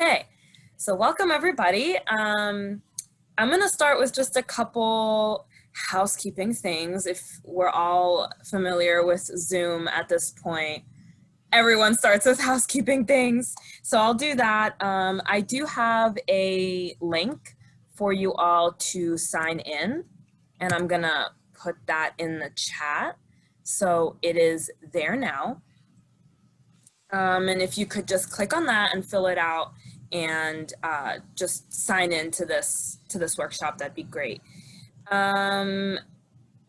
Okay, so welcome everybody. I'm gonna start with just a couple housekeeping things. If we're all familiar with Zoom at this point, everyone starts with housekeeping things. So I'll do that. I do have a link for you all to sign in, and I'm gonna put that in the chat. So it is there now. And if you could just click on that and fill it out and just sign in to this workshop, that'd be great.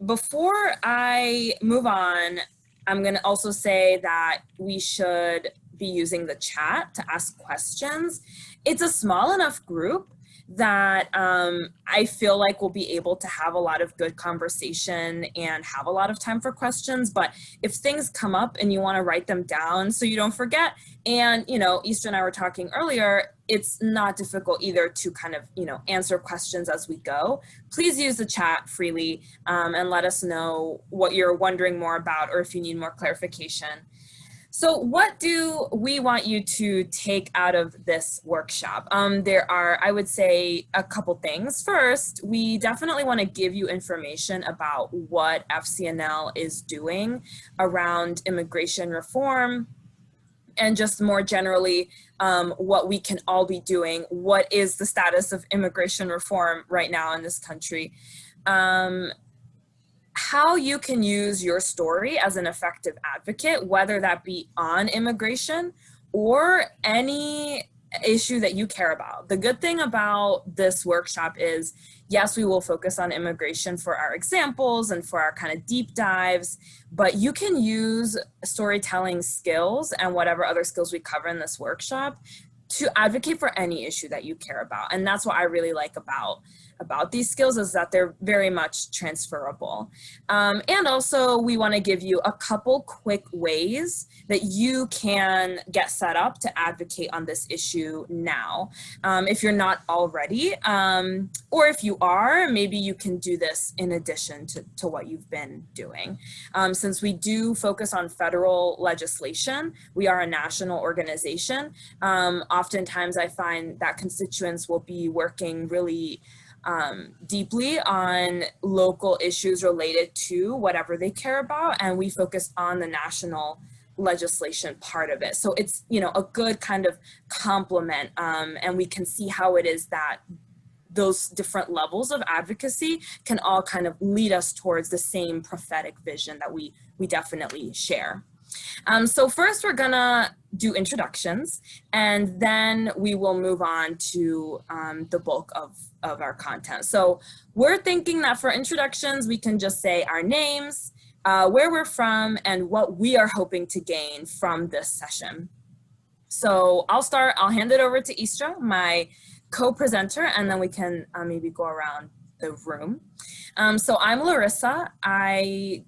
Before I move on, I'm going to also say that we should be using the chat to ask questions. It's a small enough group that I feel like we'll be able to have a lot of good conversation and have a lot of time for questions. But if things come up and you want to write them down so you don't forget, and Istra and I were talking earlier, it's not difficult either to kind of answer questions as we go. Please use the chat freely and let us know what you're wondering more about or if you need more clarification. So what do we want you to take out of this workshop? There are, I would say, a couple things. First, we definitely want to give you information about what FCNL is doing around immigration reform, and just more generally, what we can all be doing. What is the status of immigration reform right now in this country? How you can use your story as an effective advocate, whether that be on immigration or any issue that you care about. The good thing about this workshop is, yes, we will focus on immigration for our examples and for our kind of deep dives, but you can use storytelling skills and whatever other skills we cover in this workshop to advocate for any issue that you care about. And that's what I really like about these skills, is that they're very much transferable. And also we want to give you a couple quick ways that you can get set up to advocate on this issue now. If you're not already, or if you are, maybe you can do this in addition to what you've been doing. Since we do focus on federal legislation, we are a national organization. Oftentimes I find that constituents will be working really deeply on local issues related to whatever they care about, and we focus on the national legislation part of it. So it's a good kind of complement, and we can see how it is that those different levels of advocacy can all kind of lead us towards the same prophetic vision that we definitely share. So first we're gonna do introductions, and then we will move on to the bulk of our content. So we're thinking that for introductions, we can just say our names, where we're from, and what we are hoping to gain from this session. So I'll start, I'll hand it over to Istra, my co-presenter, and then we can maybe go around the room. So I'm Larissa. I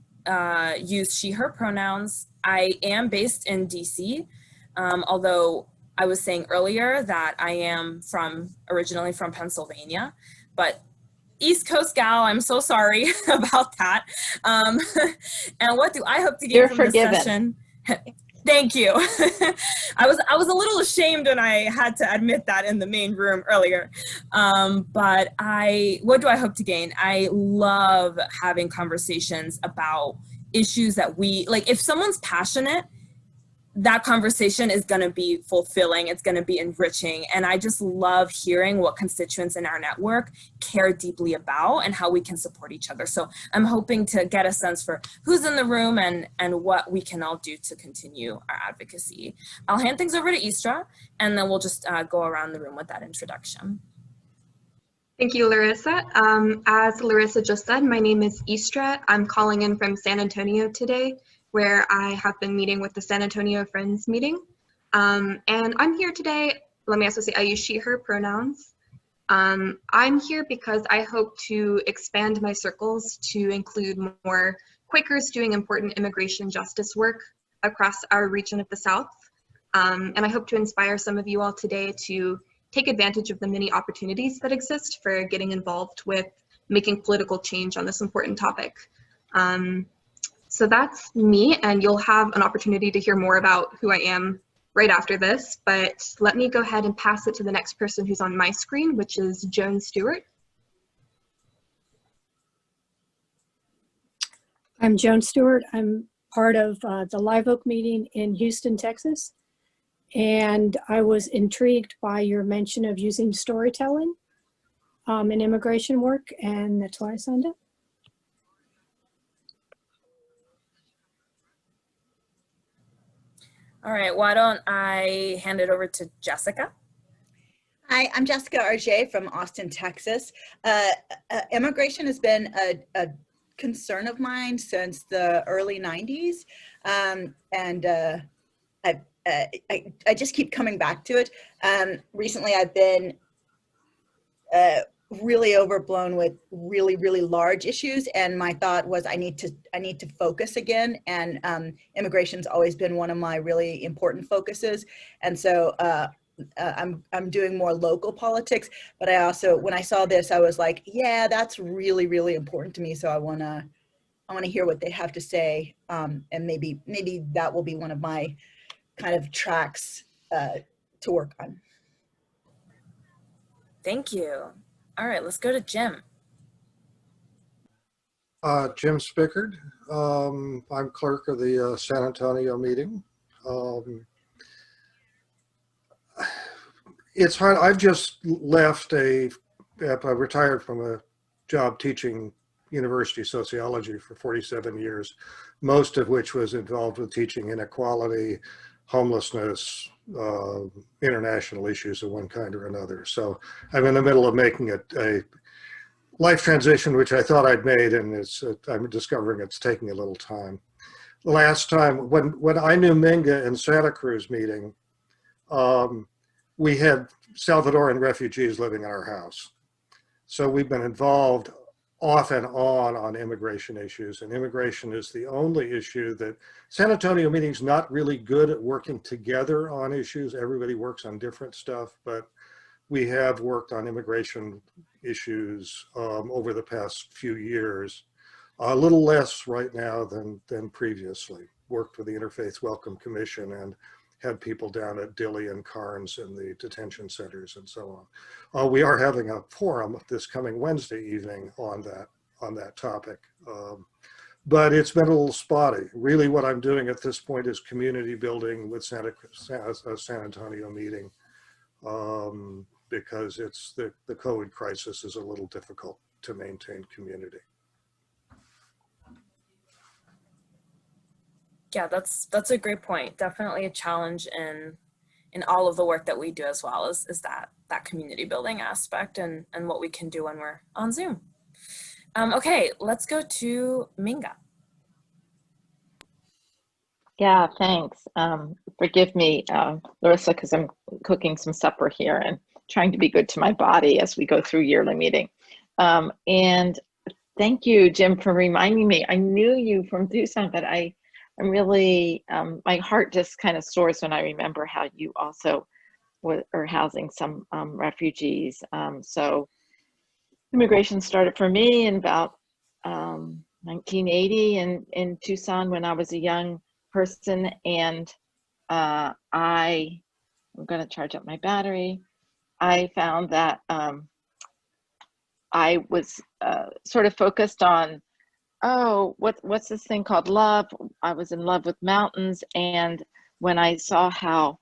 use she, her pronouns. I am based in DC, although I was saying earlier that I am originally from Pennsylvania, but East Coast gal, I'm so sorry about that. And what do I hope to get from this session? Thank you. I was a little ashamed when I had to admit that in the main room earlier. But what do I hope to gain? I love having conversations about issues that if someone's passionate, that conversation is going to be fulfilling, it's going to be enriching. And I just love hearing what constituents in our network care deeply about and how we can support each other. So I'm hoping to get a sense for who's in the room and what we can all do to continue our advocacy. I'll hand things over to Istra, and then we'll just go around the room with that introduction. Thank you, Larissa. As Larissa just said, my name is Istra. I'm calling in from San Antonio today, where I have been meeting with the San Antonio Friends meeting. And I'm here today, let me also say I use she, her pronouns. I'm here because I hope to expand my circles to include more Quakers doing important immigration justice work across our region of the South. And I hope to inspire some of you all today to take advantage of the many opportunities that exist for getting involved with making political change on this important topic. So that's me, and you'll have an opportunity to hear more about who I am right after this, but let me go ahead and pass it to the next person who's on my screen, which is Joan Stewart. I'm Joan Stewart. I'm part of the Live Oak meeting in Houston, Texas. And I was intrigued by your mention of using storytelling in immigration work, and that's why I signed up. All right, why don't I hand it over to Jessica? Hi, I'm Jessica RJ from Austin, Texas. Immigration has been a concern of mine since the early 90s. I just keep coming back to it. Recently, I've been really overblown with really large issues, and my thought was I need to focus again, and immigration's always been one of my really important focuses, and so I'm doing more local politics. But I also, when I saw this, I was like, yeah, that's really important to me, so I want to hear what they have to say, and maybe that will be one of my kind of tracks to work on. Thank you. All right, let's go to Jim. Jim Spickard. I'm clerk of the San Antonio meeting. It's hard. I've just left I retired from a job teaching university sociology for 47 years, most of which was involved with teaching inequality, homelessness, international issues of one kind or another. So I'm in the middle of making a life transition, which I thought I'd made, and I'm discovering it's taking a little time. Last time, when I knew Minga in Santa Cruz meeting, we had Salvadoran refugees living in our house. So we've been involved off and on immigration issues, and immigration is the only issue that San Antonio meeting's not really good at working together on issues. Everybody works on different stuff, but we have worked on immigration issues over the past few years, a little less right now than previously. Worked with the Interfaith Welcome Commission and had people down at Dilley and Carnes in the detention centers and so on. We are having a forum this coming Wednesday evening on that topic. But it's been a little spotty. Really what I'm doing at this point is community building with San Antonio meeting, because it's the COVID crisis is a little difficult to maintain community. Yeah, that's a great point. Definitely a challenge in all of the work that we do, as well as that community building aspect and what we can do when we're on Zoom. Okay, let's go to Minga. Yeah, thanks. Forgive me, Larissa, because I'm cooking some supper here and trying to be good to my body as we go through yearly meeting. And thank you, Jim, for reminding me. I knew you from Tucson, but I'm really, my heart just kind of soars when I remember how you also are housing some refugees. So immigration started for me in about 1980 in Tucson when I was a young person, and I'm going to charge up my battery. I found that I was sort of focused on, oh, what's this thing called love? I was in love with mountains, and when I saw how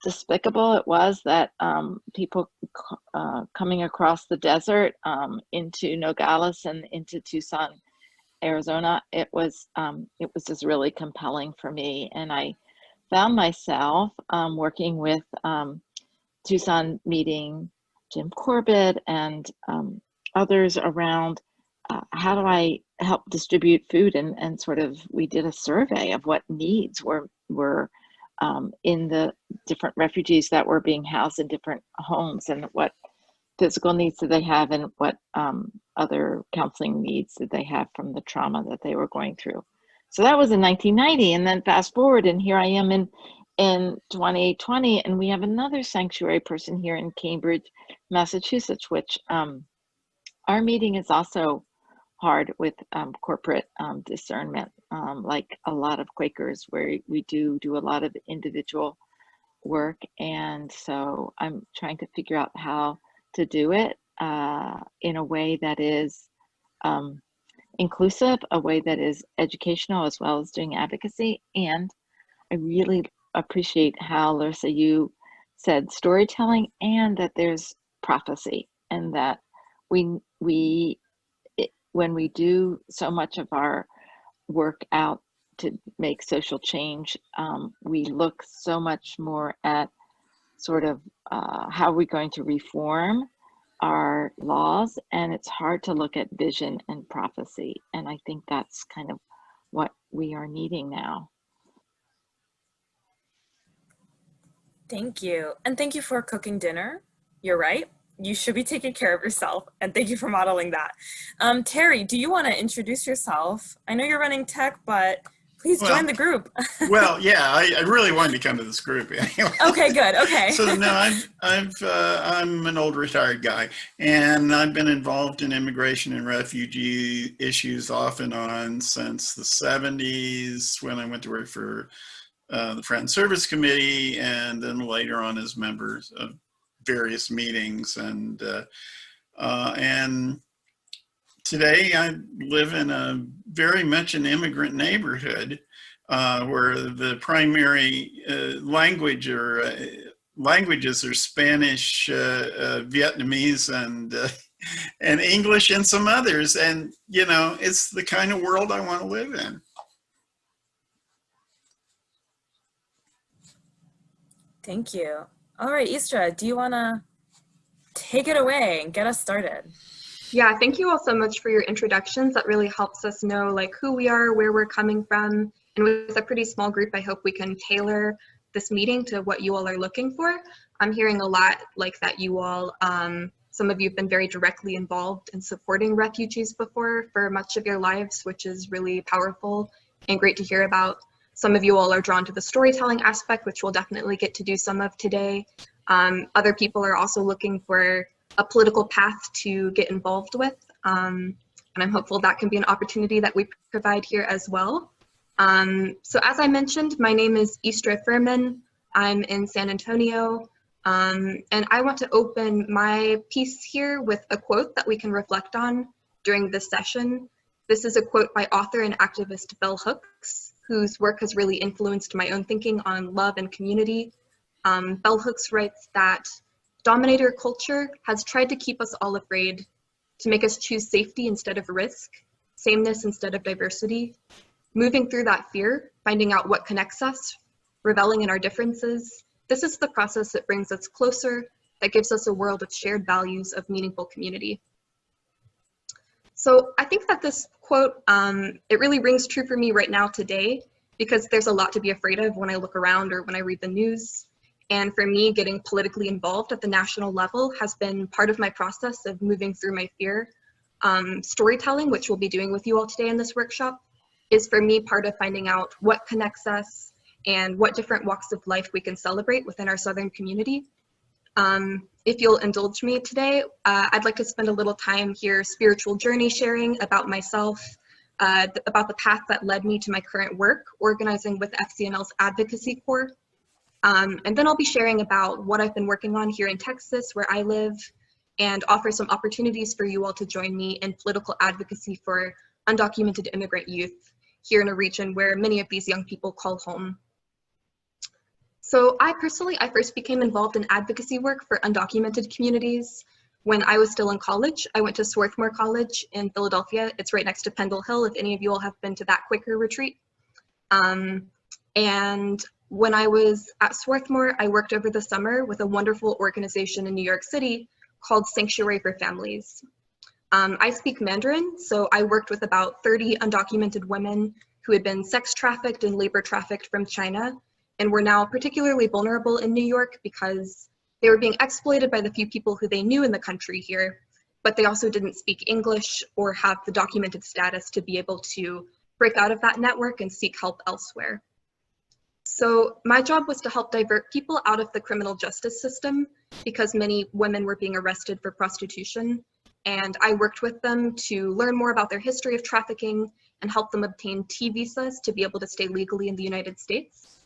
despicable it was that people coming across the desert into Nogales and into Tucson, Arizona, it was just really compelling for me, and I found myself working with Tucson meeting Jim Corbett and others around how do I help distribute food, and sort of we did a survey of what needs were in the different refugees that were being housed in different homes, and what physical needs did they have, and what other counseling needs did they have from the trauma that they were going through. So that was in 1990, and then fast forward, and here I am in 2020, and we have another sanctuary person here in Cambridge, Massachusetts, which our meeting is also hard with corporate discernment, like a lot of Quakers, where we do a lot of individual work. And so I'm trying to figure out how to do it in a way that is inclusive, a way that is educational, as well as doing advocacy. And I really appreciate how, Larissa, you said storytelling, and that there's prophecy, and that when we do so much of our work out to make social change, we look so much more at sort of how we're going to reform our laws, and it's hard to look at vision and prophecy. And I think that's kind of what we are needing now. Thank you. And thank you for cooking dinner. You're right. You should be taking care of yourself. And thank you for modeling that. Terry, do you want to introduce yourself? I know you're running tech, but please join the group. Well, yeah, I really wanted to come to this group anyway. Okay, good. Okay. So no, I'm an old retired guy, and I've been involved in immigration and refugee issues off and on since the 70s, when I went to work for the Friends Service Committee, and then later on as members of various meetings. And today I live in a very much an immigrant neighborhood where the primary language or languages are Spanish, Vietnamese, and English, and some others. And, you know, it's the kind of world I want to live in. Thank you. All right, Istra, do you want to take it away and get us started? Yeah, thank you all so much for your introductions. That really helps us know like who we are, where we're coming from. And with a pretty small group, I hope we can tailor this meeting to what you all are looking for. I'm hearing a lot like that you all, some of you have been very directly involved in supporting refugees before for much of your lives, which is really powerful and great to hear about. Some of you all are drawn to the storytelling aspect, which we'll definitely get to do some of today. Other people are also looking for a political path to get involved with. And I'm hopeful that can be an opportunity that we provide here as well. So as I mentioned, my name is Istra Fuhrmann. I'm in San Antonio. And I want to open my piece here with a quote that we can reflect on during this session. This is a quote by author and activist Bell Hooks, whose work has really influenced my own thinking on love and community. Bell Hooks writes that dominator culture has tried to keep us all afraid, to make us choose safety instead of risk, sameness instead of diversity. Moving through that fear, finding out what connects us, reveling in our differences, this is the process that brings us closer, that gives us a world of shared values of meaningful community. So I think that this quote, it really rings true for me right now today, because there's a lot to be afraid of when I look around or when I read the news. And for me, getting politically involved at the national level has been part of my process of moving through my fear. Storytelling, which we'll be doing with you all today in this workshop, is for me part of finding out what connects us and what different walks of life we can celebrate within our Southern community. If you'll indulge me today, I'd like to spend a little time here spiritual journey sharing about myself, about the path that led me to my current work, organizing with FCNL's advocacy core. And then I'll be sharing about what I've been working on here in Texas, where I live, and offer some opportunities for you all to join me in political advocacy for undocumented immigrant youth here in a region where many of these young people call home. So I first became involved in advocacy work for undocumented communities when I was still in college. I went to Swarthmore College in Philadelphia. It's right next to Pendle Hill, if any of you all have been to that Quaker retreat. And when I was at Swarthmore, I worked over the summer with a wonderful organization in New York City called Sanctuary for Families. I speak Mandarin, so I worked with about 30 undocumented women who had been sex trafficked and labor trafficked from China, and were now particularly vulnerable in New York because they were being exploited by the few people who they knew in the country here, but they also didn't speak English or have the documented status to be able to break out of that network and seek help elsewhere. So my job was to help divert people out of the criminal justice system because many women were being arrested for prostitution. and I worked with them to learn more about their history of trafficking and help them obtain T visas to be able to stay legally in the United States.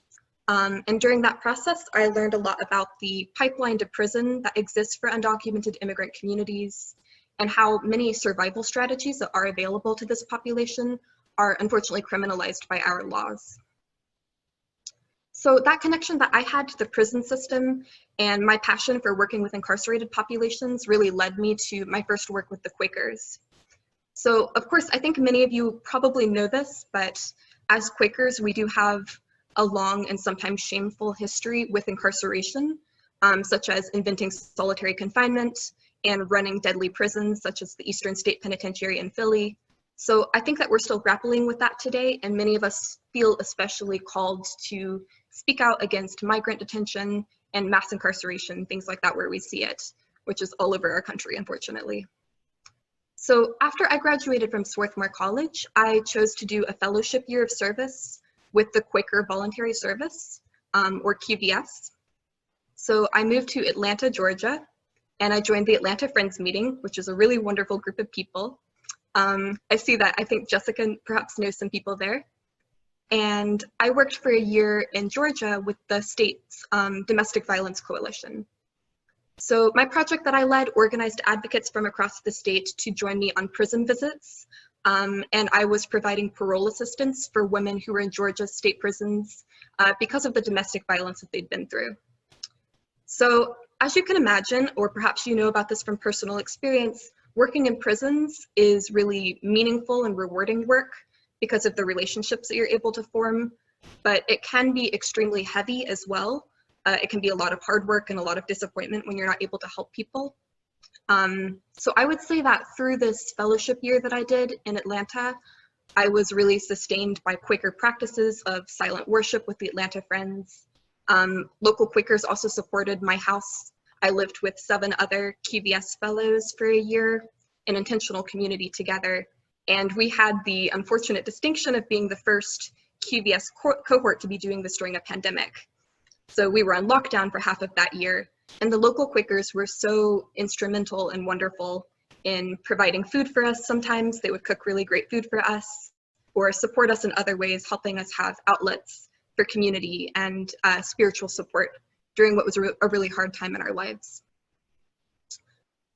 And during that process, I learned a lot about the pipeline to prison that exists for undocumented immigrant communities and how many survival strategies that are available to this population are unfortunately criminalized by our laws. So that connection that I had to the prison system and my passion for working with incarcerated populations really led me to my first work with the Quakers. So of course, I think many of you probably know this, but as Quakers, we do have a long and sometimes shameful history with incarceration, such as inventing solitary confinement and running deadly prisons, such as the Eastern State Penitentiary in Philly. So I think that we're still grappling with that today, and many of us feel especially called to speak out against migrant detention and mass incarceration, things like that where we see it, which is all over our country, unfortunately. So after I graduated from Swarthmore College, I chose to do a fellowship year of service with the Quaker Voluntary Service, or QVS. So I moved to Atlanta, Georgia, and I joined the Atlanta Friends Meeting, which is a really wonderful group of people. I see that I think Jessica perhaps knows some people there. And I worked for a year in Georgia with the state's Domestic Violence Coalition. So my project that I led organized advocates from across the state to join me on prison visits. And I was providing parole assistance for women who were in Georgia's state prisons because of the domestic violence that they'd been through. So as you can imagine, or perhaps you know about this from personal experience, working in prisons is really meaningful and rewarding work because of the relationships that you're able to form, but it can be extremely heavy as well. It can be a lot of hard work and a lot of disappointment when you're not able to help people. So I would say that through this fellowship year that I did in Atlanta, I was really sustained by Quaker practices of silent worship with the Atlanta Friends. Local Quakers also supported my house. I lived with 7 other QVS fellows for a year in intentional community together. And we had the unfortunate distinction of being the first QVS cohort to be doing this during a pandemic. So we were on lockdown for half of that year. And the local Quakers were so instrumental and wonderful in providing food for us. Sometimes they would cook really great food for us or support us in other ways, helping us have outlets for community and spiritual support during what was a really hard time in our lives.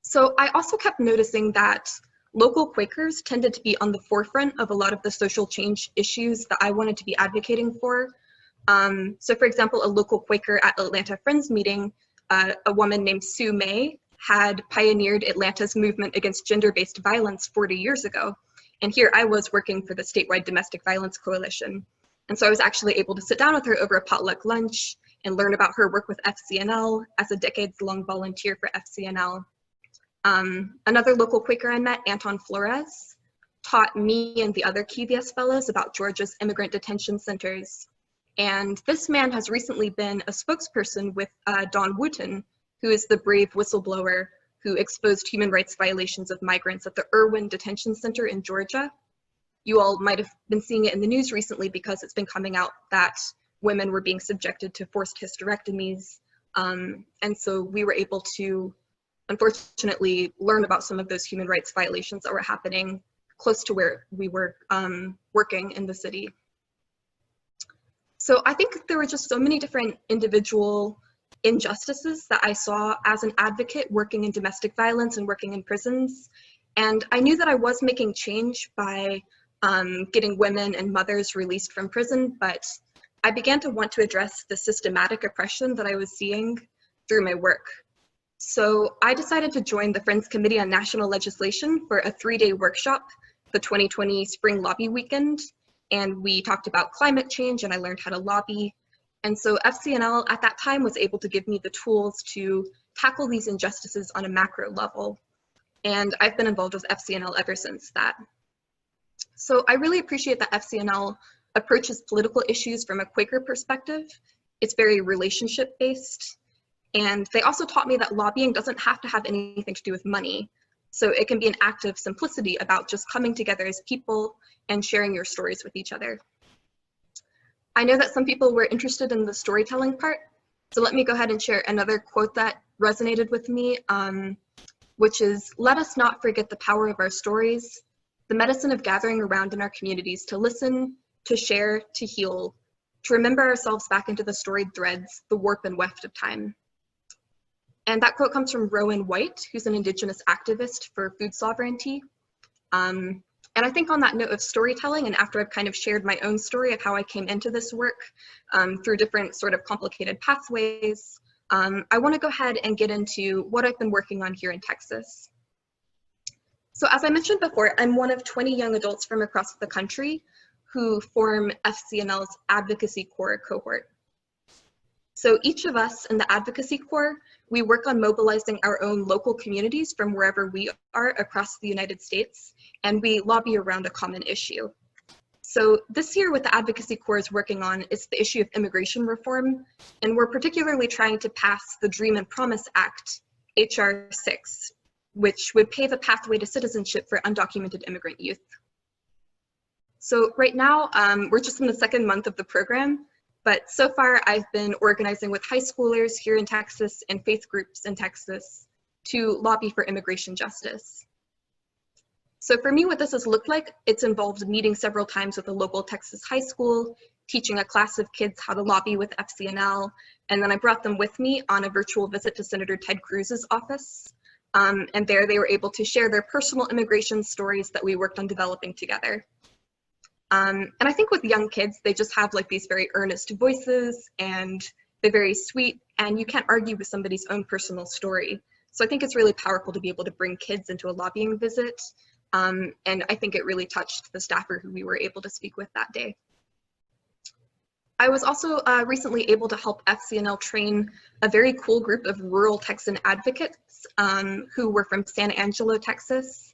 So I also kept noticing that local Quakers tended to be on the forefront of a lot of the social change issues that I wanted to be advocating for. So for example, a local Quaker at Atlanta Friends Meeting, a woman named Sue May, had pioneered Atlanta's movement against gender-based violence 40 years ago. And here I was working for the statewide Domestic Violence Coalition. And so I was actually able to sit down with her over a potluck lunch and learn about her work with FCNL as a decades-long volunteer for FCNL. Another local Quaker I met, Anton Flores, taught me and the other QVS fellows about Georgia's immigrant detention centers. And this man has recently been a spokesperson with Dawn Wooten, who is the brave whistleblower who exposed human rights violations of migrants at the Irwin Detention Center in Georgia. You all might have been seeing it in the news recently because it's been coming out that women were being subjected to forced hysterectomies. And so we were able to, unfortunately, learn about some of those human rights violations that were happening close to where we were working in the city. So I think there were just so many different individual injustices that I saw as an advocate working in domestic violence and working in prisons. And I knew that I was making change by getting women and mothers released from prison, but I began to want to address the systematic oppression that I was seeing through my work. So I decided to join the Friends Committee on National Legislation for a 3-day workshop, the 2020 Spring Lobby Weekend. And we talked about climate change and I learned how to lobby. And so FCNL at that time was able to give me the tools to tackle these injustices on a macro level. And I've been involved with FCNL ever since that. So I really appreciate that FCNL approaches political issues from a Quaker perspective. It's very relationship based. And they also taught me that lobbying doesn't have to have anything to do with money. So it can be an act of simplicity about just coming together as people and sharing your stories with each other. I know that some people were interested in the storytelling part, so let me go ahead and share another quote that resonated with me. which is, let us not forget the power of our stories, the medicine of gathering around in our communities to listen, to share, to heal, to remember ourselves back into the storied threads, the warp and weft of time. And that quote comes from Rowan White, who's an Indigenous activist for food sovereignty. And I think on that note of storytelling, and after I've kind of shared my own story of how I came into this work through different sort of complicated pathways, I want to go ahead and get into what I've been working on here in Texas. So as I mentioned before, I'm one of 20 young adults from across the country who form FCNL's Advocacy Corps cohort. So each of us in the Advocacy Corps, we work on mobilizing our own local communities from wherever we are across the United States, and we lobby around a common issue. So this year what the Advocacy Corps is working on is the issue of immigration reform, and we're particularly trying to pass the Dream and Promise Act, HR 6, which would pave a pathway to citizenship for undocumented immigrant youth. So right now, we're just in the second month of the program, but so far I've been organizing with high schoolers here in Texas and faith groups in Texas to lobby for immigration justice. So for me, what this has looked like, it's involved meeting several times with a local Texas high school, teaching a class of kids how to lobby with FCNL, and then I brought them with me on a virtual visit to Senator Ted Cruz's office. And there they were able to share their personal immigration stories that we worked on developing together. And I think with young kids, they just have like these very earnest voices and they're very sweet, and you can't argue with somebody's own personal story. So I think it's really powerful to be able to bring kids into a lobbying visit. And I think it really touched the staffer who we were able to speak with that day. I was also recently able to help FCNL train a very cool group of rural Texan advocates who were from San Angelo, Texas.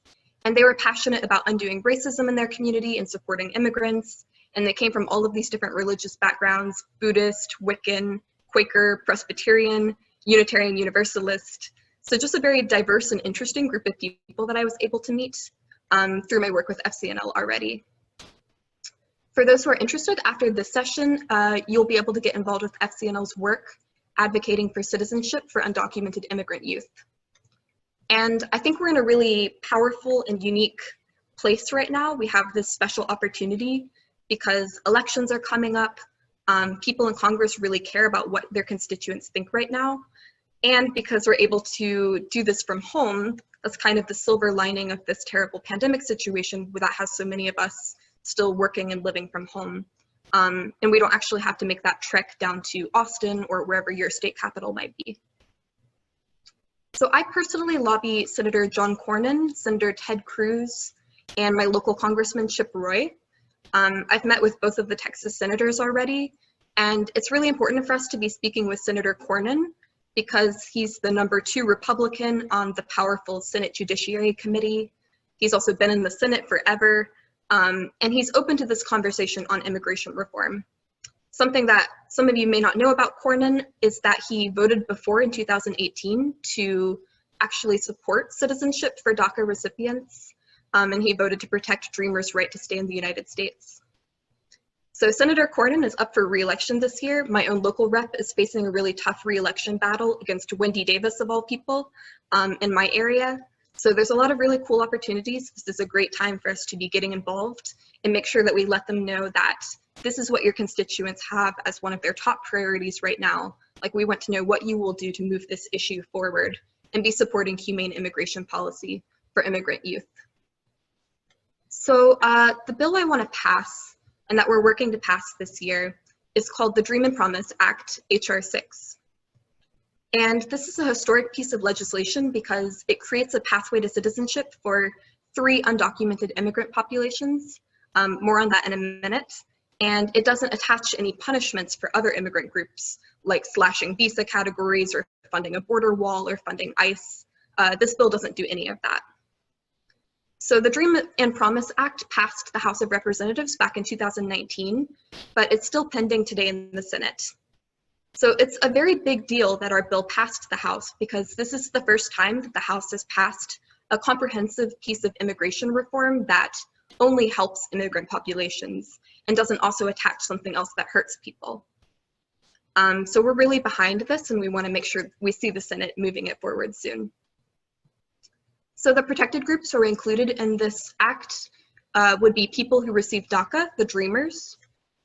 And they were passionate about undoing racism in their community and supporting immigrants. And they came from all of these different religious backgrounds: Buddhist, Wiccan, Quaker, Presbyterian, Unitarian Universalist. So just a very diverse and interesting group of people that I was able to meet through my work with FCNL already. For those who are interested, after this session, you'll be able to get involved with FCNL's work advocating for citizenship for undocumented immigrant youth. And I think we're in a really powerful and unique place right now. We have this special opportunity because elections are coming up. People in Congress really care about what their constituents think right now. And because we're able to do this from home, that's kind of the silver lining of this terrible pandemic situation that has so many of us still working and living from home. And we don't actually have to make that trek down to Austin or wherever your state capital might be. So I personally lobby Senator John Cornyn, Senator Ted Cruz, and my local Congressman Chip Roy. I've met with both of the Texas senators already, and it's really important for us to be speaking with Senator Cornyn because he's the #2 Republican on the powerful Senate Judiciary Committee. He's also been in the Senate forever, and he's open to this conversation on immigration reform. Something that some of you may not know about Cornyn is that he voted before in 2018 to actually support citizenship for DACA recipients, and he voted to protect Dreamers' right to stay in the United States. So Senator Cornyn is up for re-election this year. My own local rep is facing a really tough re-election battle against Wendy Davis, of all people, in my area. So there's a lot of really cool opportunities. This is a great time for us to be getting involved and make sure that we let them know that this is what your constituents have as one of their top priorities right now. Like, we want to know what you will do to move this issue forward and be supporting humane immigration policy for immigrant youth. So the bill I want to pass and that we're working to pass this year is called the Dream and Promise Act, HR 6. And this is a historic piece of legislation because it creates a pathway to citizenship for 3 undocumented immigrant populations. More on that in a minute. And it doesn't attach any punishments for other immigrant groups, like slashing visa categories or funding a border wall or funding ICE. This bill doesn't do any of that. So the Dream and Promise Act passed the House of Representatives back in 2019, but it's still pending today in the Senate. So it's a very big deal that our bill passed the House because this is the first time that the House has passed a comprehensive piece of immigration reform that only helps immigrant populations and doesn't also attach something else that hurts people. So we're really behind this and we want to make sure we see the Senate moving it forward soon. So the protected groups who are included in this act would be people who receive DACA, the Dreamers,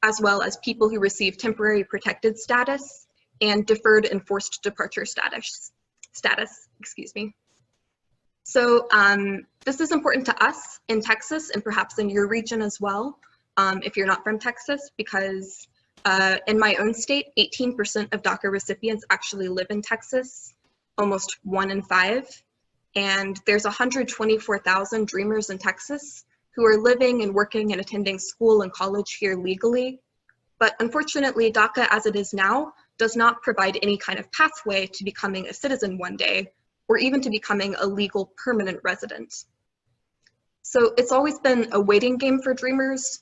as well as people who receive temporary protected status and deferred enforced departure status. So this is important to us in Texas and perhaps in your region as well, if you're not from Texas, because in my own state, 18% of DACA recipients actually live in Texas, almost 1 in 5. And there's 124,000 Dreamers in Texas who are living and working and attending school and college here legally. But unfortunately, DACA as it is now does not provide any kind of pathway to becoming a citizen one day, or even to becoming a legal permanent resident. So it's always been a waiting game for Dreamers.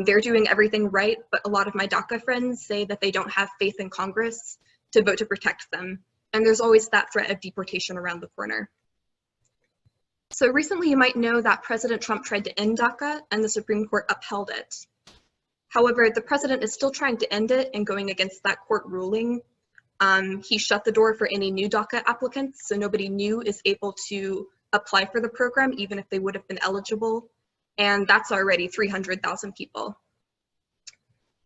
They're doing everything right, but a lot of my DACA friends say that they don't have faith in Congress to vote to protect them. And there's always that threat of deportation around the corner. So recently you might know that President Trump tried to end DACA and the Supreme Court upheld it. However, the president is still trying to end it and going against that court ruling. He shut the door for any new DACA applicants, so nobody new is able to apply for the program, even if they would have been eligible. And that's already 300,000 people.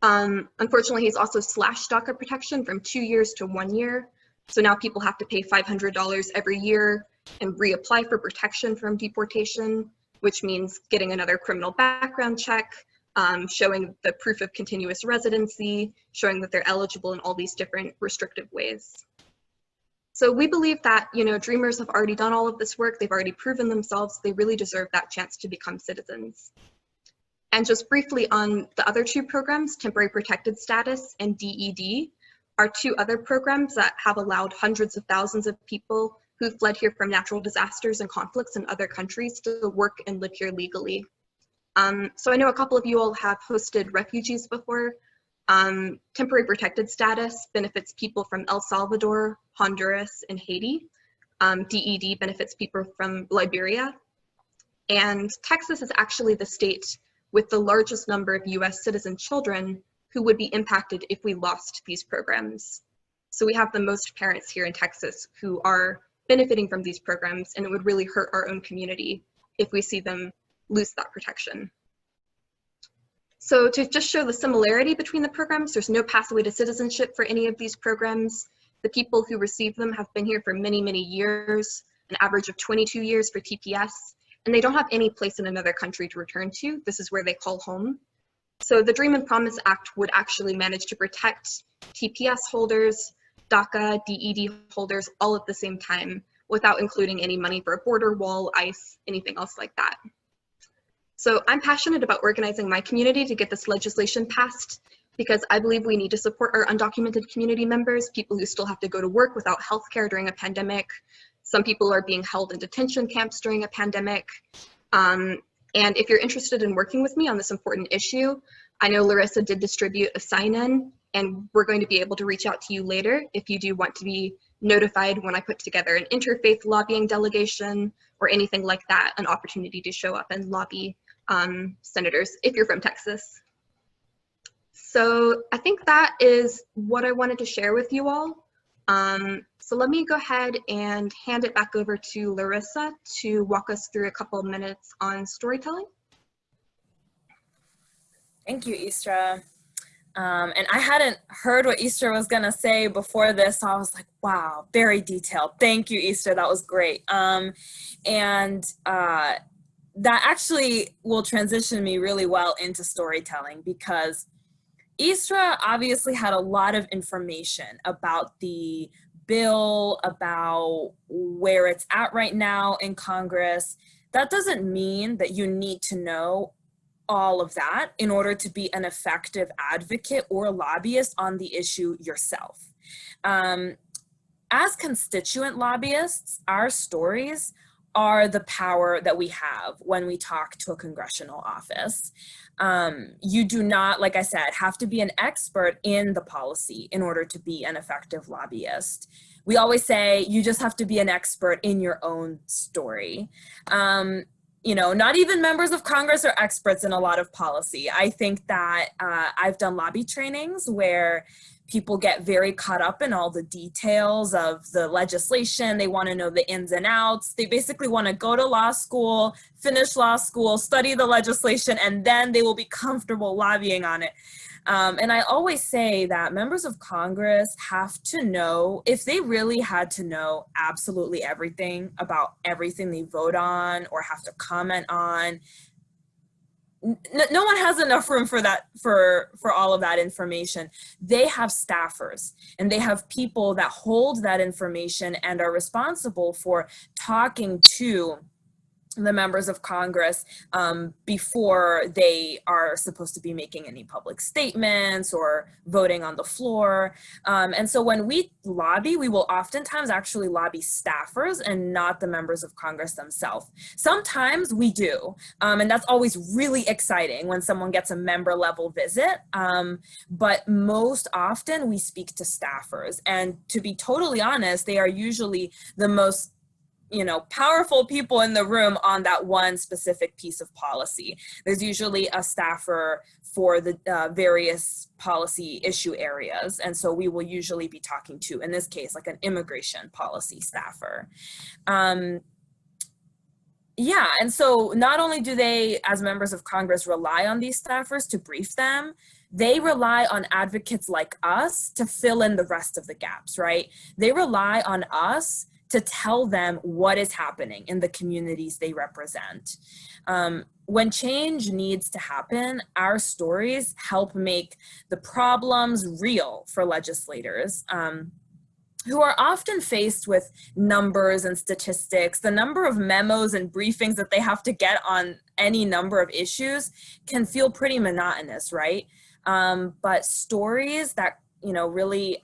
Unfortunately, he's also slashed DACA protection from 2 years to 1 year. So now people have to pay $500 every year and reapply for protection from deportation, which means getting another criminal background check, showing the proof of continuous residency, showing that they're eligible in all these different restrictive ways. So we believe that, Dreamers have already done all of this work. They've already proven themselves. They really deserve that chance to become citizens. And just briefly on the other 2 programs, Temporary Protected Status and DED, are 2 other programs that have allowed hundreds of thousands of people who fled here from natural disasters and conflicts in other countries to work and live here legally. So I know a couple of you all have hosted refugees before. Temporary protected status benefits people from El Salvador, Honduras, and Haiti. DED benefits people from Liberia. And Texas is actually the state with the largest number of US citizen children who would be impacted if we lost these programs. So we have the most parents here in Texas who are benefiting from these programs, and it would really hurt our own community if we see them lose that protection. So to just show the similarity between the programs, there's no pathway to citizenship for any of these programs. The people who receive them have been here for many, many years, an average of 22 years for TPS, and they don't have any place in another country to return to. This is where they call home. So the Dream and Promise Act would actually manage to protect TPS holders, DACA, DED holders, all at the same time, without including any money for a border wall, ICE, anything else like that. So I'm passionate about organizing my community to get this legislation passed because I believe we need to support our undocumented community members, people who still have to go to work without health care during a pandemic. Some people are being held in detention camps during a pandemic. And if you're interested in working with me on this important issue, I know Larissa did distribute a sign-in, and we're going to be able to reach out to you later if you do want to be notified when I put together an interfaith lobbying delegation or anything like that, an opportunity to show up and lobby senators if you're from Texas. So I think that is what I wanted to share with you all. So let me go ahead and hand it back over to Larissa to walk us through a couple of minutes on storytelling. Thank you, Istra. And I hadn't heard what Istra was gonna say before this, so I was like, wow, very detailed. Thank you, Istra, that was great. That actually will transition me really well into storytelling because Istra obviously had a lot of information about the bill, about where it's at right now in Congress. That doesn't mean that you need to know all of that in order to be an effective advocate or lobbyist on the issue yourself. As constituent lobbyists, our stories are the power that we have when we talk to a congressional office. You do not, like I said, have to be an expert in the policy in order to be an effective lobbyist. We always say you just have to be an expert in your own story. you know, not even members of Congress are experts in a lot of policy. I think that I've done lobby trainings where people get very caught up in all the details of the legislation. They want to know the ins and outs. They basically want to go to law school, finish law school, study the legislation, and then they will be comfortable lobbying on it. And I always say that members of Congress have to know, if they really had to know absolutely everything about everything they vote on or have to comment on, no one has enough room for that, for all of that information. They have staffers and they have people that hold that information and are responsible for talking to the members of Congress before they are supposed to be making any public statements or voting on the floor. And so when we lobby, we will oftentimes actually lobby staffers and not the members of Congress themselves. Sometimes we do, and that's always really exciting when someone gets a member level visit. But most often we speak to staffers, and to be totally honest, they are usually the most powerful people in the room on that one specific piece of policy. There's usually a staffer for the various policy issue areas. And so we will usually be talking to, in this case, like an immigration policy staffer. Yeah, and so not only do they, as members of Congress, rely on these staffers to brief them, they rely on advocates like us to fill in the rest of the gaps, right? They rely on us to tell them what is happening in the communities they represent. When change needs to happen, our stories help make the problems real for legislators, who are often faced with numbers and statistics. The number of memos and briefings that they have to get on any number of issues can feel pretty monotonous, right? But stories that really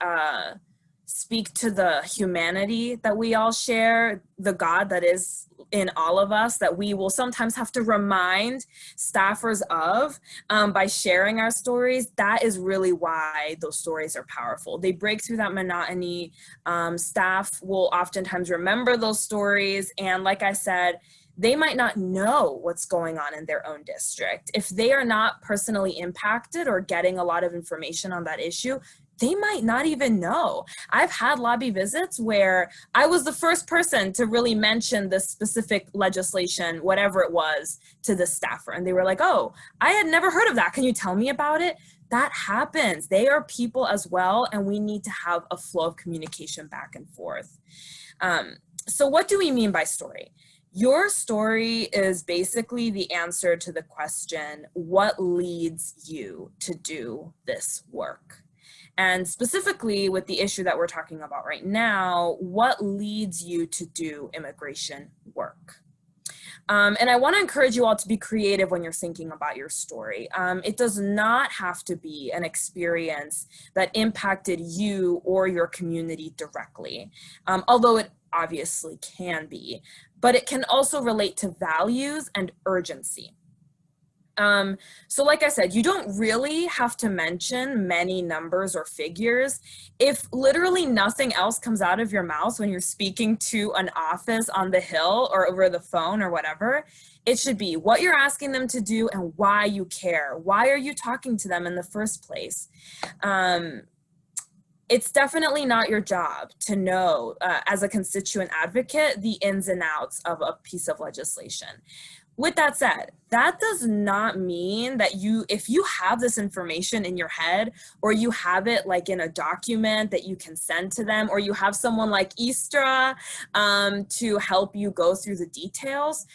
speak to the humanity that we all share, the God that is in all of us, that we will sometimes have to remind staffers of by sharing our stories. That is really why those stories are powerful. They break through that monotony. Staff will oftentimes remember those stories. And like I said, they might not know what's going on in their own district. If they are not personally impacted or getting a lot of information on that issue, they might not even know. I've had lobby visits where I was the first person to really mention the specific legislation, whatever it was, to the staffer. And they were like, oh, I had never heard of that. Can you tell me about it? That happens. They are people as well, and we need to have a flow of communication back and forth. So what do we mean by story? Your story is basically the answer to the question, what leads you to do this work? And specifically with the issue that we're talking about right now, what leads you to do immigration work? And I want to encourage you all to be creative when you're thinking about your story. It does not have to be an experience that impacted you or your community directly, although it obviously can be, but it can also relate to values and urgency. So like I said, you don't really have to mention many numbers or figures. If literally nothing else comes out of your mouth when you're speaking to an office on the Hill or over the phone or whatever, it should be what you're asking them to do and why you care. Why are you talking to them in the first place? It's definitely not your job to know, as a constituent advocate, the ins and outs of a piece of legislation. With that said, that does not mean that if you have this information in your head, or you have it like in a document that you can send to them, or you have someone like Istra to help you go through the details,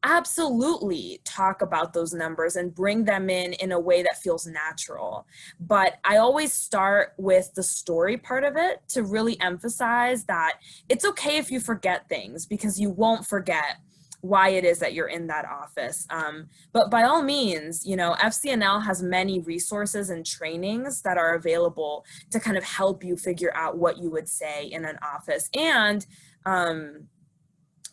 absolutely talk about those numbers and bring them in a way that feels natural. But I always start with the story part of it to really emphasize that it's okay if you forget things, because you won't forget why it is that you're in that office. But by all means, FCNL has many resources and trainings that are available to kind of help you figure out what you would say in an office. And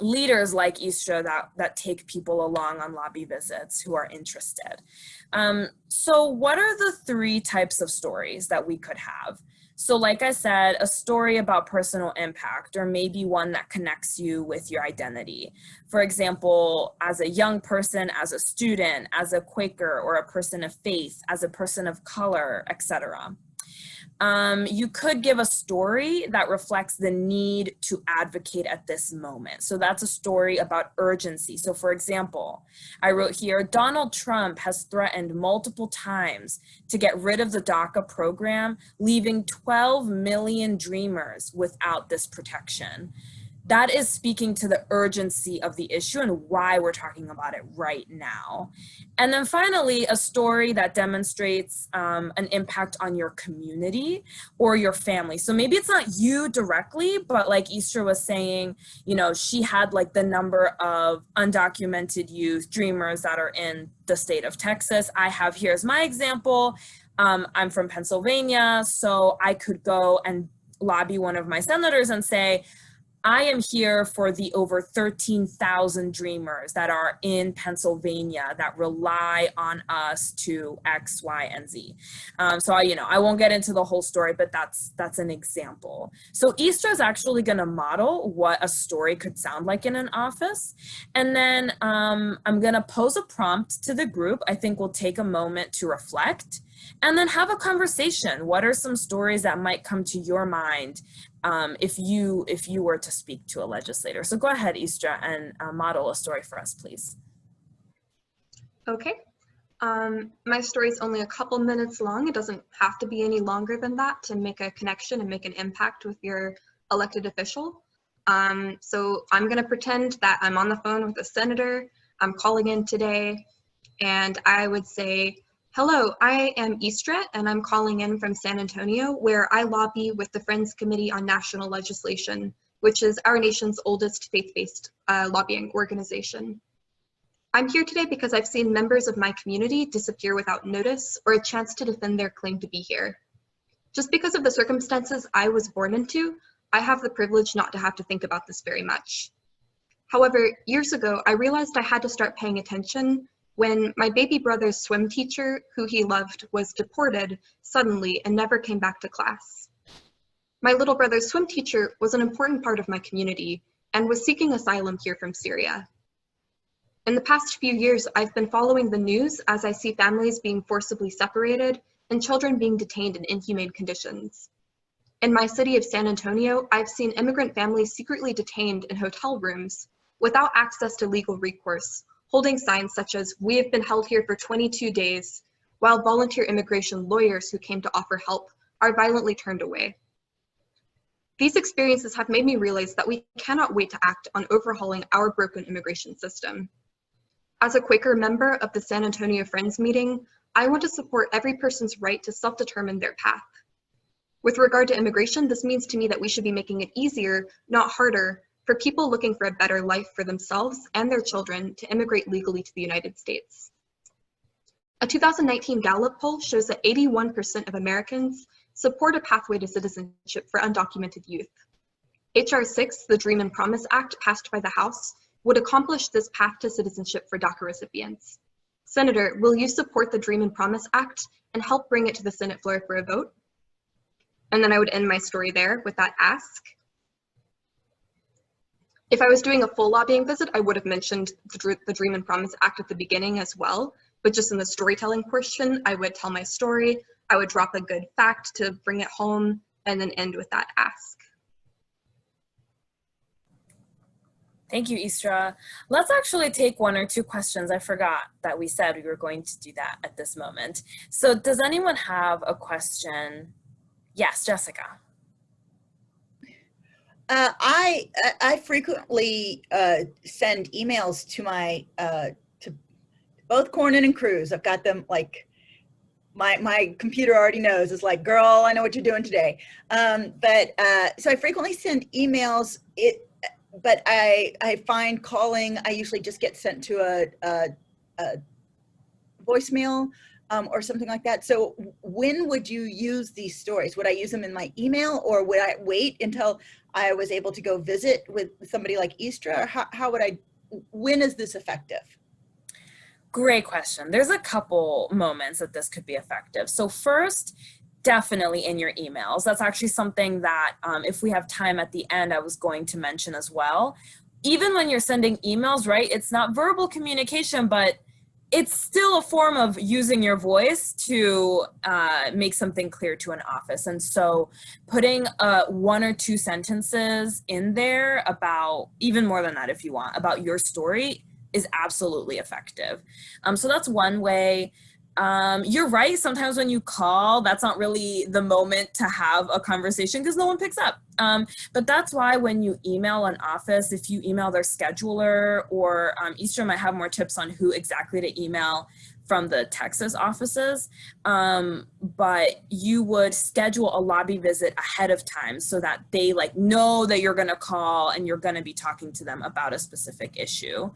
leaders like Istra that take people along on lobby visits who are interested. So what are the 3 types of stories that we could have? So like I said, a story about personal impact, or maybe one that connects you with your identity. For example, as a young person, as a student, as a Quaker, or a person of faith, as a person of color, etc. You could give a story that reflects the need to advocate at this moment. So that's a story about urgency. So for example, I wrote here, Donald Trump has threatened multiple times to get rid of the DACA program, leaving 12 million dreamers without this protection. That is speaking to the urgency of the issue and why we're talking about it right now. And then finally, a story that demonstrates an impact on your community or your family. So maybe it's not you directly, but like Istra was saying, you know, she had like the number of undocumented youth dreamers that are in the state of Texas. I have, here's my example. I'm from Pennsylvania, so I could go and lobby one of my senators and say, I am here for the over 13,000 dreamers that are in Pennsylvania that rely on us to X, Y, and Z. So I won't get into the whole story, but that's an example. So Istra is actually going to model what a story could sound like in an office. And then I'm going to pose a prompt to the group. I think we'll take a moment to reflect and then have a conversation. What are some stories that might come to your mind if you were to speak to a legislator? So go ahead, Istra, and model a story for us, please. Okay. My story is only a couple minutes long. It doesn't have to be any longer than that to make a connection and make an impact with your elected official. So I'm going to pretend that I'm on the phone with a senator. I'm calling in today, and I would say, hello, I am Istra, and I'm calling in from San Antonio, where I lobby with the Friends Committee on National Legislation, which is our nation's oldest faith-based lobbying organization. I'm here today because I've seen members of my community disappear without notice or a chance to defend their claim to be here. Just because of the circumstances I was born into, I have the privilege not to have to think about this very much. However, years ago, I realized I had to start paying attention when my baby brother's swim teacher, who he loved, was deported suddenly and never came back to class. My little brother's swim teacher was an important part of my community and was seeking asylum here from Syria. In the past few years, I've been following the news as I see families being forcibly separated and children being detained in inhumane conditions. In my city of San Antonio, I've seen immigrant families secretly detained in hotel rooms without access to legal recourse, holding signs such as, "We have been held here for 22 days, while volunteer immigration lawyers who came to offer help are violently turned away. These experiences have made me realize that we cannot wait to act on overhauling our broken immigration system. As a Quaker member of the San Antonio Friends meeting, I want to support every person's right to self-determine their path. With regard to immigration, this means to me that we should be making it easier, not harder, for people looking for a better life for themselves and their children to immigrate legally to the United States. A 2019 Gallup poll shows that 81% of Americans support a pathway to citizenship for undocumented youth. H.R. 6, the Dream and Promise Act, passed by the House, would accomplish this path to citizenship for DACA recipients. Senator, will you support the Dream and Promise Act and help bring it to the Senate floor for a vote? And then I would end my story there with that ask. If I was doing a full lobbying visit, I would have mentioned the Dream and Promise Act at the beginning as well, but just in the storytelling portion, I would tell my story, I would drop a good fact to bring it home, and then end with that ask. Thank you, Istra. Let's actually take 1 or 2 questions. I forgot that we said we were going to do that at this moment. So does anyone have a question? Yes, Jessica. I frequently send emails to to both Cornyn and Cruz. I've got them like, my computer already knows. It's like, girl, I know what you're doing today. So I frequently send emails. But I find calling, I usually just get sent to a voicemail or something like that. So when would you use these stories? Would I use them in my email, or would I wait until I was able to go visit with somebody like Istra? Or how would I, when is this effective? Great question. There's a couple moments that this could be effective. So first, definitely in your emails. That's actually something that if we have time at the end, I was going to mention as well. Even when you're sending emails, right, it's not verbal communication, but it's still a form of using your voice to make something clear to an office. And so putting 1 or 2 sentences in there about, even more than that if you want, about your story is absolutely effective. So that's one way. You're right, sometimes when you call, that's not really the moment to have a conversation because no one picks up. But that's why when you email an office, if you email their scheduler, or Istra might have more tips on who exactly to email from the Texas offices, but you would schedule a lobby visit ahead of time so that they know that you're gonna call and you're gonna be talking to them about a specific issue.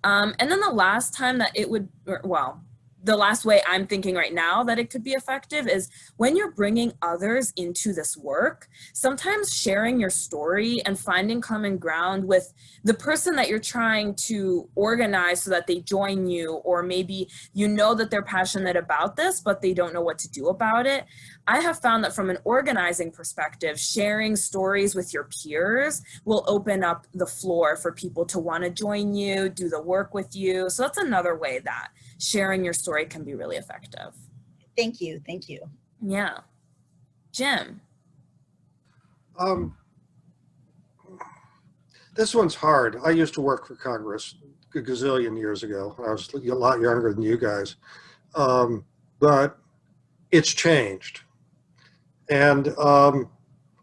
And then the last time that it would, well, the last way I'm thinking right now that it could be effective is when you're bringing others into this work, sometimes sharing your story and finding common ground with the person that you're trying to organize so that they join you, or maybe you know that they're passionate about this, but they don't know what to do about it. I have found that from an organizing perspective, sharing stories with your peers will open up the floor for people to want to join you, do the work with you. So that's another way that sharing your story can be really effective. Thank you. Thank you. Yeah. Jim. This one's hard. I used to work for Congress a gazillion years ago. I was a lot younger than you guys. But it's changed. And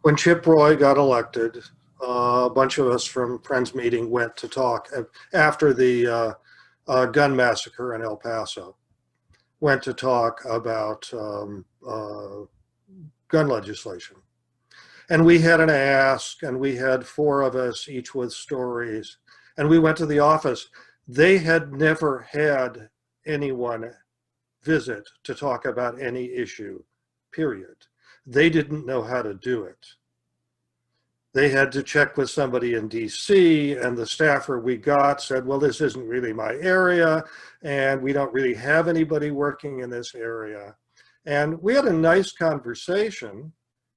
when Chip Roy got elected, a bunch of us from Friends Meeting went to talk after the gun massacre in El Paso, went to talk about gun legislation. And we had an ask, and we had 4 of us, each with stories. And we went to the office. They had never had anyone visit to talk about any issue, period. They didn't know how to do it. They had to check with somebody in DC, and the staffer we got said, well, this isn't really my area, and we don't really have anybody working in this area. And we had a nice conversation,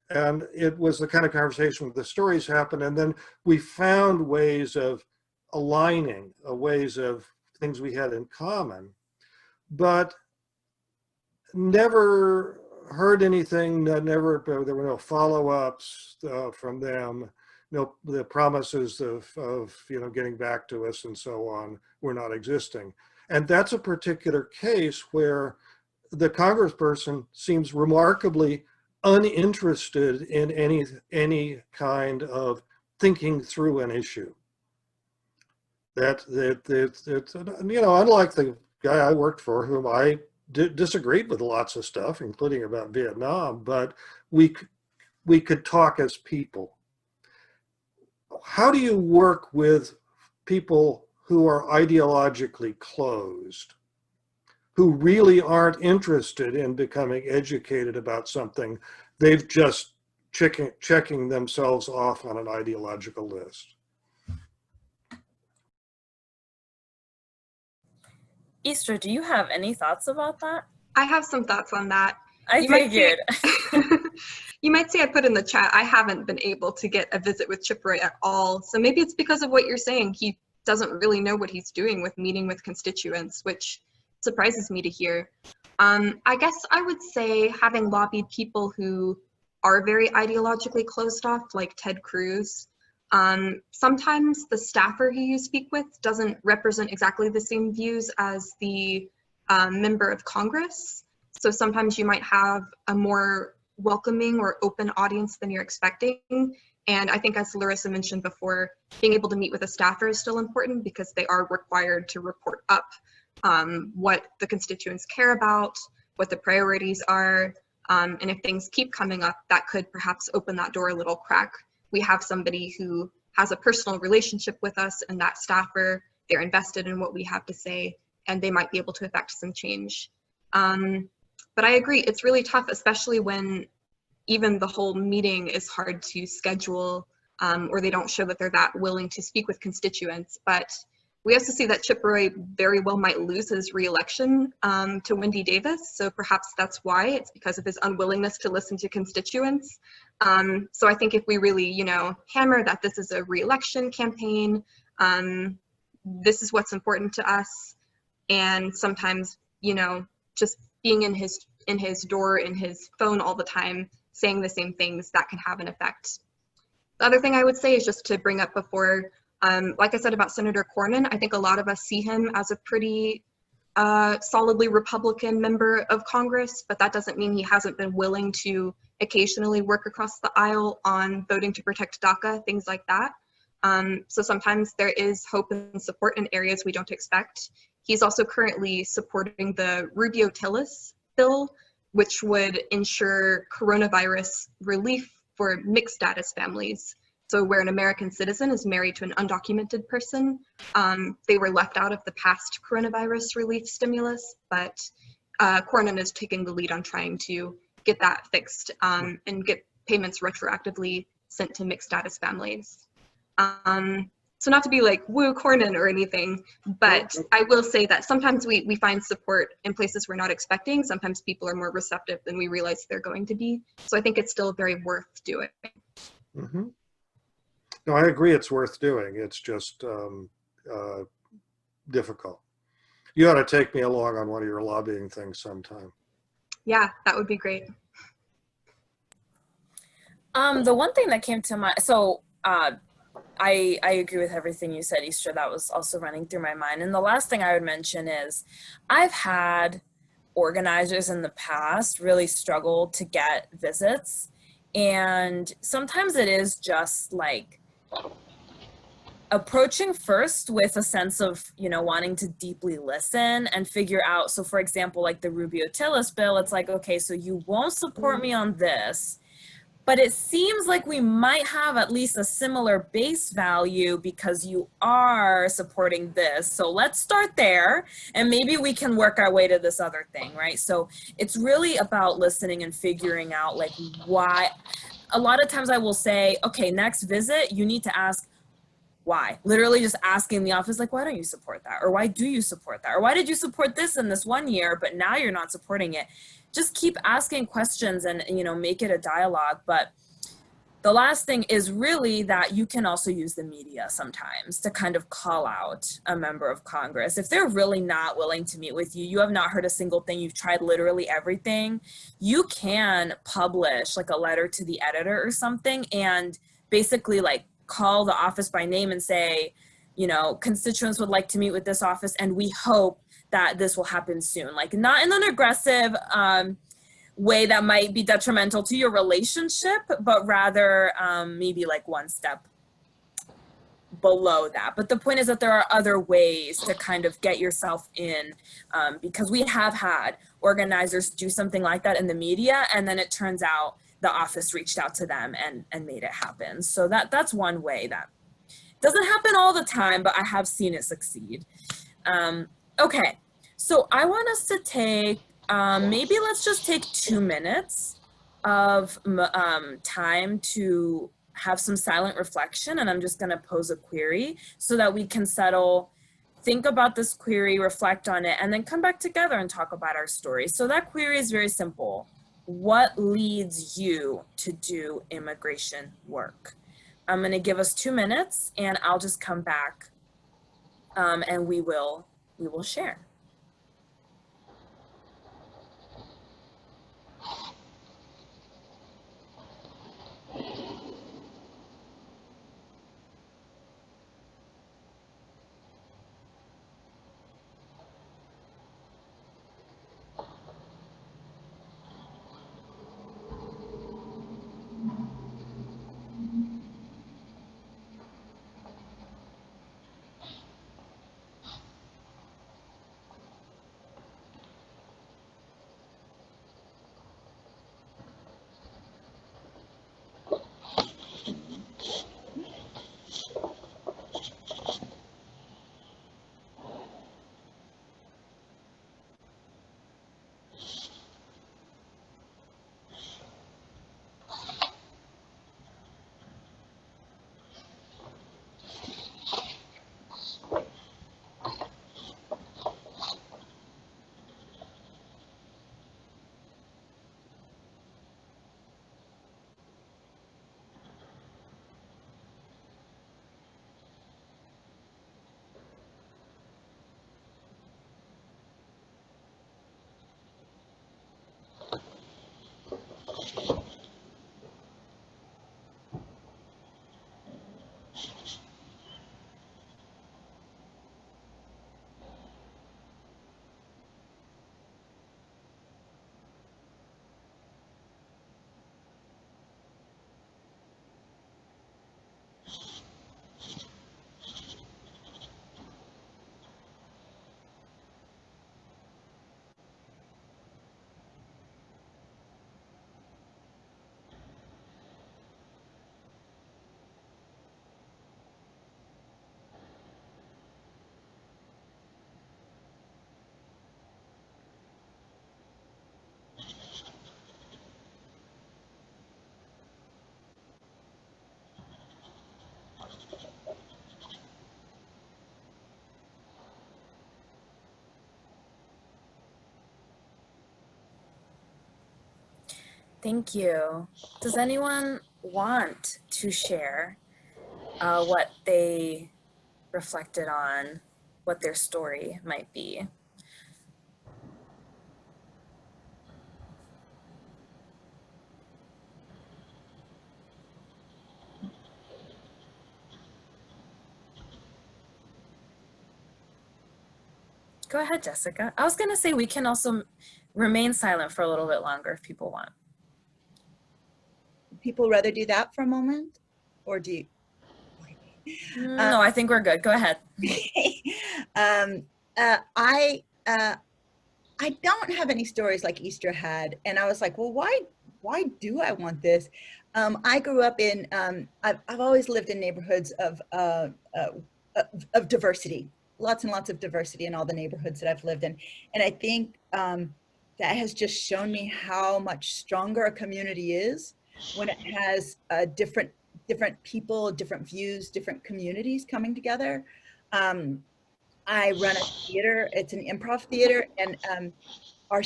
and it was the kind of conversation where the stories happened, and then we found ways of aligning, ways of things we had in common, but never heard anything, there were no follow-ups from them, no, the promises of getting back to us and so on were not existing. And that's a particular case where the congressperson seems remarkably uninterested in any kind of thinking through an issue. That unlike the guy I worked for, whom I disagreed with lots of stuff, including about Vietnam, but we could talk as people. How do you work with people who are ideologically closed, who really aren't interested in becoming educated about something? They've just checking themselves off on an ideological list. Istra, do you have any thoughts about that? I have some thoughts on that. I figured. You might see I put in the chat, I haven't been able to get a visit with Chip Roy at all. So maybe it's because of what you're saying. He doesn't really know what he's doing with meeting with constituents, which surprises me to hear. I guess I would say, having lobbied people who are very ideologically closed off, like Ted Cruz, sometimes the staffer who you speak with doesn't represent exactly the same views as the member of Congress. So sometimes you might have a more welcoming or open audience than you're expecting. And I think, as Larissa mentioned before, being able to meet with a staffer is still important because they are required to report up what the constituents care about, what the priorities are. And if things keep coming up, that could perhaps open that door a little crack. We have somebody who has a personal relationship with us, and that staffer, they're invested in what we have to say, and they might be able to affect some change. But I agree, it's really tough, especially when even the whole meeting is hard to schedule, or they don't show that they're that willing to speak with constituents. But we also see that Chip Roy very well might lose his re-election to Wendy Davis. So perhaps that's why, it's because of his unwillingness to listen to constituents. So I think if we really, hammer that this is a re-election campaign, this is what's important to us, and sometimes, just being in his door, in his phone all the time, saying the same things, that can have an effect. The other thing I would say is just to bring up before, like I said about Senator Cornyn, I think a lot of us see him as a pretty solidly Republican member of Congress, but that doesn't mean he hasn't been willing to occasionally work across the aisle on voting to protect DACA, things like that. So sometimes there is hope and support in areas we don't expect. He's also currently supporting the Rubio-Tillis bill, which would ensure coronavirus relief for mixed status families. So where an American citizen is married to an undocumented person, they were left out of the past coronavirus relief stimulus, but Cornyn is taking the lead on trying to get that fixed and get payments retroactively sent to mixed status families. So not to be like woo Cornyn or anything, but I will say that sometimes we find support in places we're not expecting. Sometimes people are more receptive than we realize they're going to be. So I think it's still very worth doing. Mm-hmm. No, I agree it's worth doing. It's just difficult. You ought to take me along on one of your lobbying things sometime. Yeah, that would be great. The one thing that came to mind, so I agree with everything you said, Istra. That was also running through my mind. And the last thing I would mention is I've had organizers in the past really struggle to get visits. And sometimes it is just like approaching first with a sense of, wanting to deeply listen and figure out. So for example, like the Rubio-Tillis bill, it's like, okay, so you won't support me on this, but it seems like we might have at least a similar base value because you are supporting this. So let's start there and maybe we can work our way to this other thing, right? So it's really about listening and figuring out like why. A lot of times I will say, okay, next visit, you need to ask why. Literally just asking the office, like, why don't you support that? Or why do you support that? Or why did you support this in this one year, but now you're not supporting it? Just keep asking questions and, make it a dialogue. But the last thing is really that you can also use the media sometimes to kind of call out a member of Congress. If they're really not willing to meet with you, you have not heard a single thing, you've tried literally everything, you can publish like a letter to the editor or something and basically like call the office by name and say, constituents would like to meet with this office and we hope that this will happen soon. Like not in an aggressive way that might be detrimental to your relationship, but rather maybe like one step below that. But the point is that there are other ways to kind of get yourself in, because we have had organizers do something like that in the media, and then it turns out the office reached out to them and made it happen. So that's one way that doesn't happen all the time, but I have seen it succeed. Okay, so I want us to take, maybe let's just take 2 minutes of time to have some silent reflection, and I'm just gonna pose a query so that we can settle, think about this query, reflect on it, and then come back together and talk about our story. So that query is very simple. What leads you to do immigration work? I'm gonna give us 2 minutes and I'll just come back and we will share. Thank you. Does anyone want to share what they reflected on, what their story might be? Go ahead, Jessica. I was going to say we can also remain silent for a little bit longer if people want. People rather do that for a moment, or do you? No, I think we're good. Go ahead. um, I don't have any stories like Istra had, and I was like, well, why do I want this? I grew up in, I've always lived in neighborhoods of diversity, lots and lots of diversity in all the neighborhoods that I've lived in. And I think that has just shown me how much stronger a community is when it has different people, different views, different communities coming together. I run a theater. It's an improv theater, and our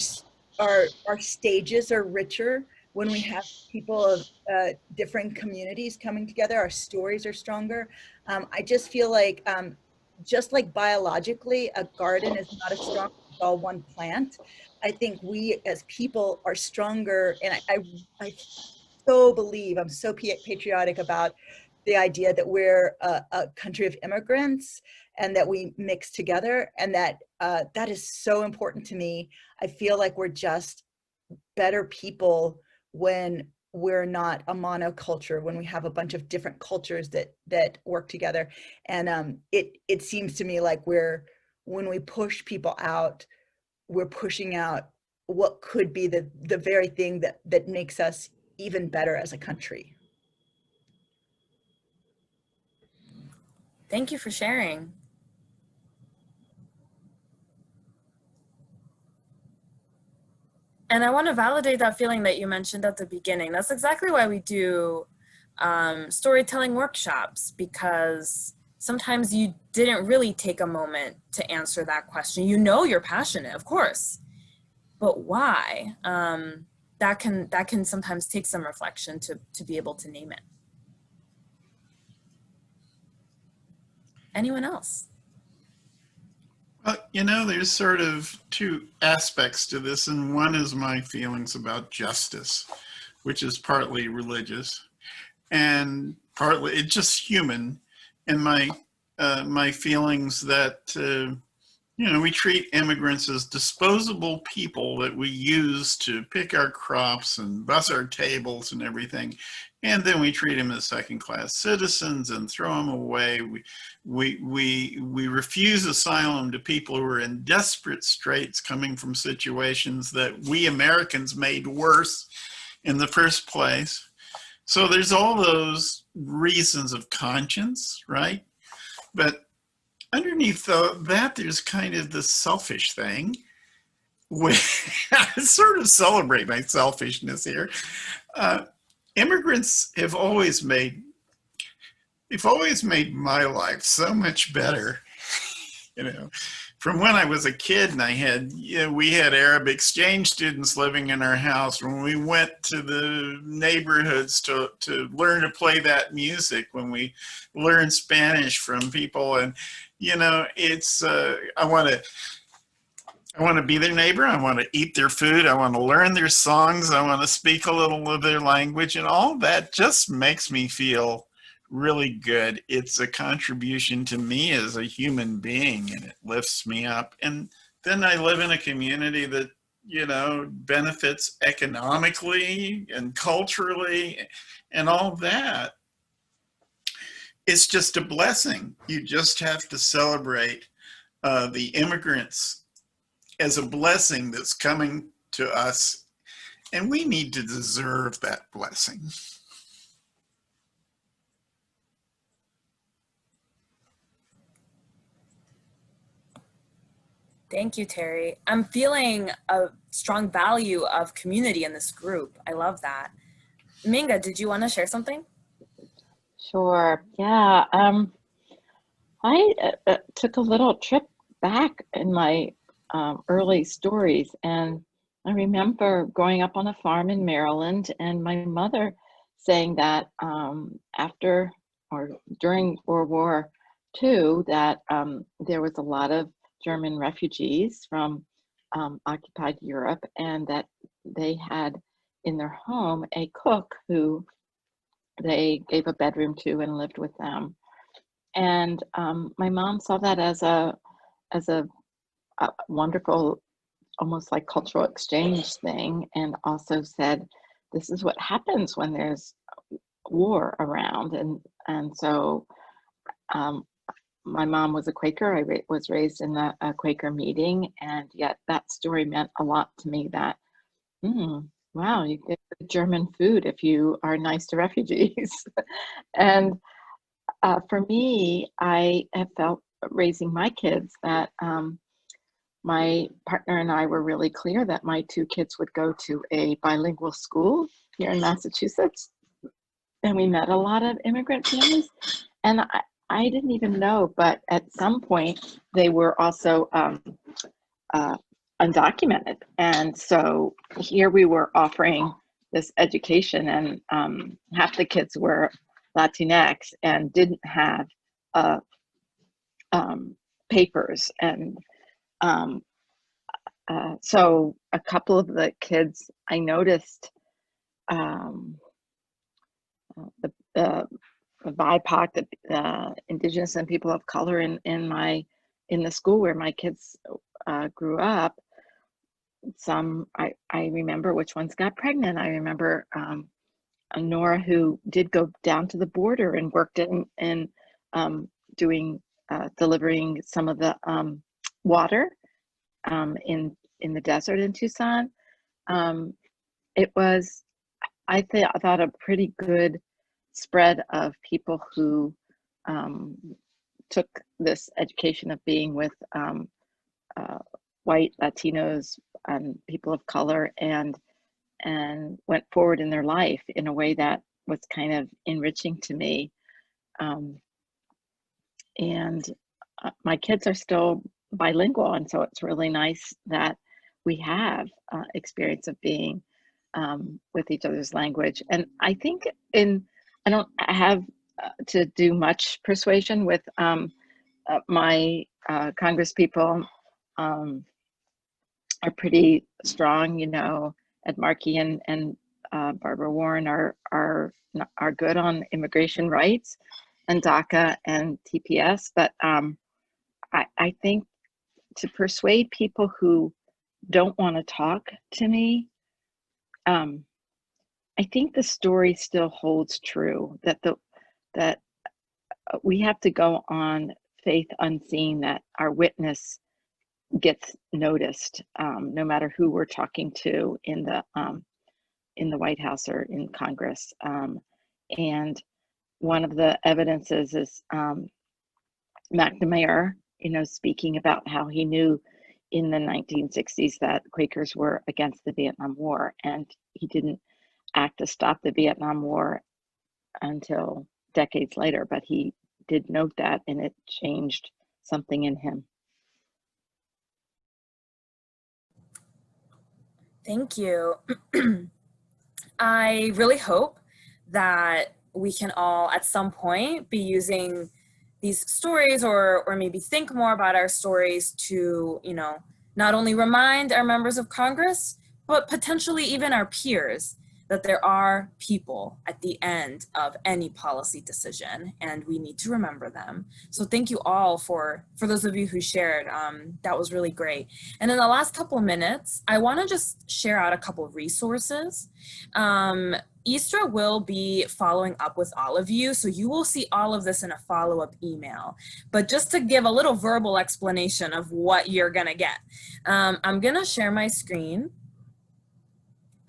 stages are richer when we have people of different communities coming together. Our stories are stronger. I just feel like, just like biologically, a garden is not as strong as all one plant. I think we as people are stronger, and I so believe, I'm so patriotic about the idea that we're a country of immigrants and that we mix together, and that that is so important to me. I feel like we're just better people when we're not a monoculture, when we have a bunch of different cultures that work together. And it seems to me like when we push people out, we're pushing out what could be the very thing that makes us even better as a country. Thank you for sharing. And I want to validate that feeling that you mentioned at the beginning. That's exactly why we do storytelling workshops, because sometimes you didn't really take a moment to answer that question. You know you're passionate, of course, but why? That can sometimes take some reflection to be able to name it. Anyone else? Well, you know, there's sort of two aspects to this, and one is my feelings about justice, which is partly religious and partly it's just human, and my feelings that you know, we treat immigrants as disposable people that we use to pick our crops and bus our tables and everything. And then we treat them as second-class citizens and throw them away. We refuse asylum to people who are in desperate straits coming from situations that we Americans made worse in the first place. So there's all those reasons of conscience, right? But underneath that, there's kind of the selfish thing. I sort of celebrate my selfishness here. Immigrants have always made my life so much better. You know, from when I was a kid, and we had Arab exchange students living in our house. When we went to the neighborhoods to learn to play that music, when we learned Spanish from people, and you know, it's I want to be their neighbor. I want to eat their food. I want to learn their songs. I want to speak a little of their language, and all that just makes me feel really good. It's a contribution to me as a human being, and it lifts me up. And then I live in a community that, you know, benefits economically and culturally and all that. It's just a blessing. You just have to celebrate the immigrants as a blessing that's coming to us, and we need to deserve that blessing. Thank you, Terry. I'm feeling a strong value of community in this group. I love that. Minga, did you want to share something? Sure. Yeah. I took a little trip back in my early stories, and I remember growing up on a farm in Maryland and my mother saying that after or during World War II, that there was a lot of German refugees from occupied Europe, and that they had in their home a cook who they gave a bedroom to and lived with them. And my mom saw that as a wonderful, almost like cultural exchange thing, and also said, this is what happens when there's war around. And so my mom was a Quaker. I was raised in a Quaker meeting, and yet that story meant a lot to me, that wow, you get German food if you are nice to refugees. And for me, I have felt raising my kids that my partner and I were really clear that my two kids would go to a bilingual school here in Massachusetts. And we met a lot of immigrant families. And I didn't even know, but at some point they were also undocumented. And so here we were offering this education, and half the kids were Latinx and didn't have papers. And so a couple of the kids, I noticed the BIPOC, the Indigenous and people of color in the school where my kids grew up. Some, I remember which ones got pregnant. I remember Nora, who did go down to the border and worked in doing delivering some of the water in the desert in Tucson. It was, I thought, a pretty good spread of people who took this education of being with white Latinos and people of color, and went forward in their life in a way that was kind of enriching to me. And my kids are still bilingual, and so it's really nice that we have experience of being with each other's language. And I think I don't have to do much persuasion with my Congress people are pretty strong. You know, Ed Markey and Barbara Warren are good on immigration rights and DACA and TPS. But I think to persuade people who don't want to talk to me, I think the story still holds true, that we have to go on faith unseen, that our witness gets noticed, no matter who we're talking to in the White House or in Congress. And one of the evidences is McNamara, speaking about how he knew in the 1960s that Quakers were against the Vietnam War, and he didn't act to stop the Vietnam War until decades later, but he did note that, and it changed something in him. Thank you. I really hope that we can all at some point be using these stories, or maybe think more about our stories to, not only remind our members of Congress, but potentially even our peers, that there are people at the end of any policy decision, and we need to remember them. So thank you all for those of you who shared. That was really great. And in the last couple of minutes, I want to just share out a couple of resources. Istra will be following up with all of you, so you will see all of this in a follow-up email. But just to give a little verbal explanation of what you're gonna get, I'm gonna share my screen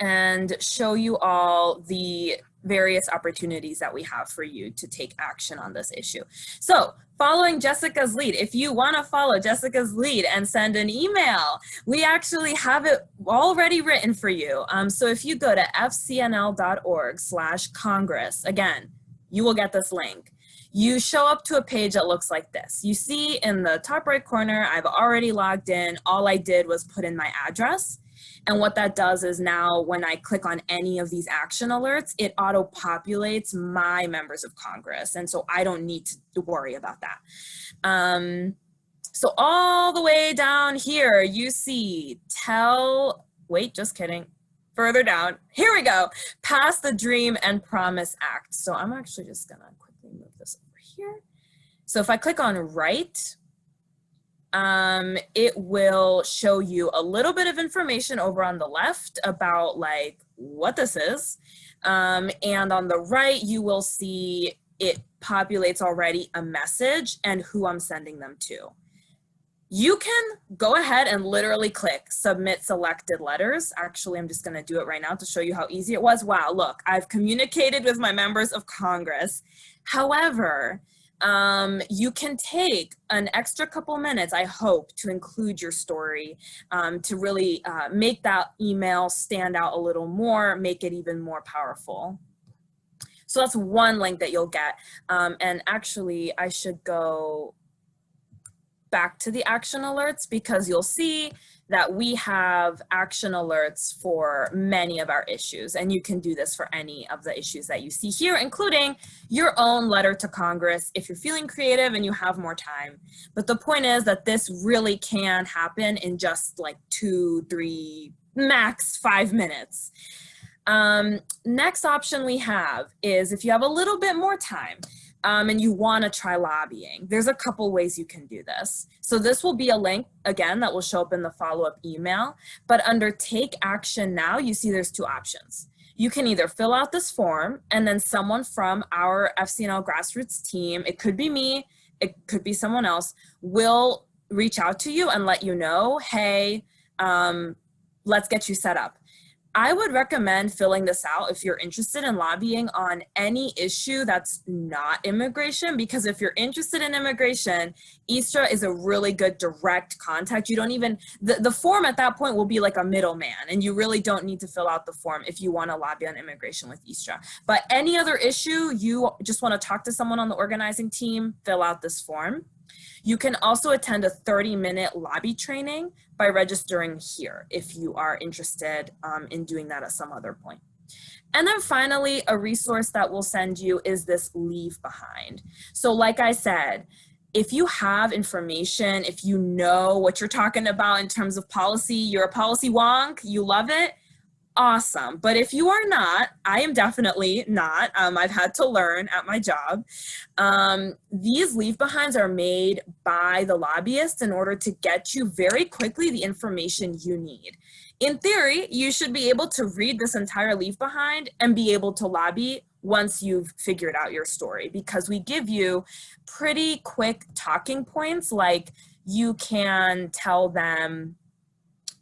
and show you all the various opportunities that we have for you to take action on this issue. So following Jessica's lead, if you want to follow Jessica's lead and send an email, we actually have it already written for you. So if you go to fcnl.org/Congress, again, you will get this link. You show up to a page that looks like this. You see in the top right corner, I've already logged in. All I did was put in my address. And what that does is now when I click on any of these action alerts, it auto-populates my members of Congress. And so I don't need to worry about that. So all the way down here, you see wait, just kidding. Further down, here we go. Pass the Dream and Promise Act. So I'm actually just gonna quickly move this over here. So if I click on write, it will show you a little bit of information over on the left about like what this is. And on the right, you will see it populates already a message and who I'm sending them to. You can go ahead and literally click submit selected letters. Actually, I'm just gonna do it right now to show you how easy it was. Wow, look, I've communicated with my members of Congress. However, you can take an extra couple minutes, I hope, to include your story, to really make that email stand out a little more, make it even more powerful. So that's one link that you'll get. And actually, I should go back to the action alerts because you'll see that we have action alerts for many of our issues, and you can do this for any of the issues that you see here, including your own letter to Congress if you're feeling creative and you have more time. But the point is that this really can happen in just like 2, 3, max 5 minutes. Next option we have is if you have a little bit more time, and you want to try lobbying, there's a couple ways you can do this. So this will be a link, again, that will show up in the follow-up email, but under Take Action Now, you see there's 2 options. You can either fill out this form and then someone from our FCNL grassroots team, it could be me, it could be someone else, will reach out to you and let you know, hey, let's get you set up. I would recommend filling this out if you're interested in lobbying on any issue that's not immigration, because if you're interested in immigration, Istra is a really good direct contact. You don't even, the form at that point will be like a middleman, and you really don't need to fill out the form if you want to lobby on immigration with Istra. But any other issue, you just want to talk to someone on the organizing team, fill out this form. You can also attend a 30-minute lobby training by registering here if you are interested in doing that at some other point. And then finally, a resource that we'll send you is this Leave Behind. So like I said, if you have information, if you know what you're talking about in terms of policy, you're a policy wonk, you love it, awesome. But if you are not, I am definitely not. I've had to learn at my job. These leave behinds are made by the lobbyists in order to get you very quickly the information you need. In theory, you should be able to read this entire leave behind and be able to lobby once you've figured out your story, because we give you pretty quick talking points, like you can tell them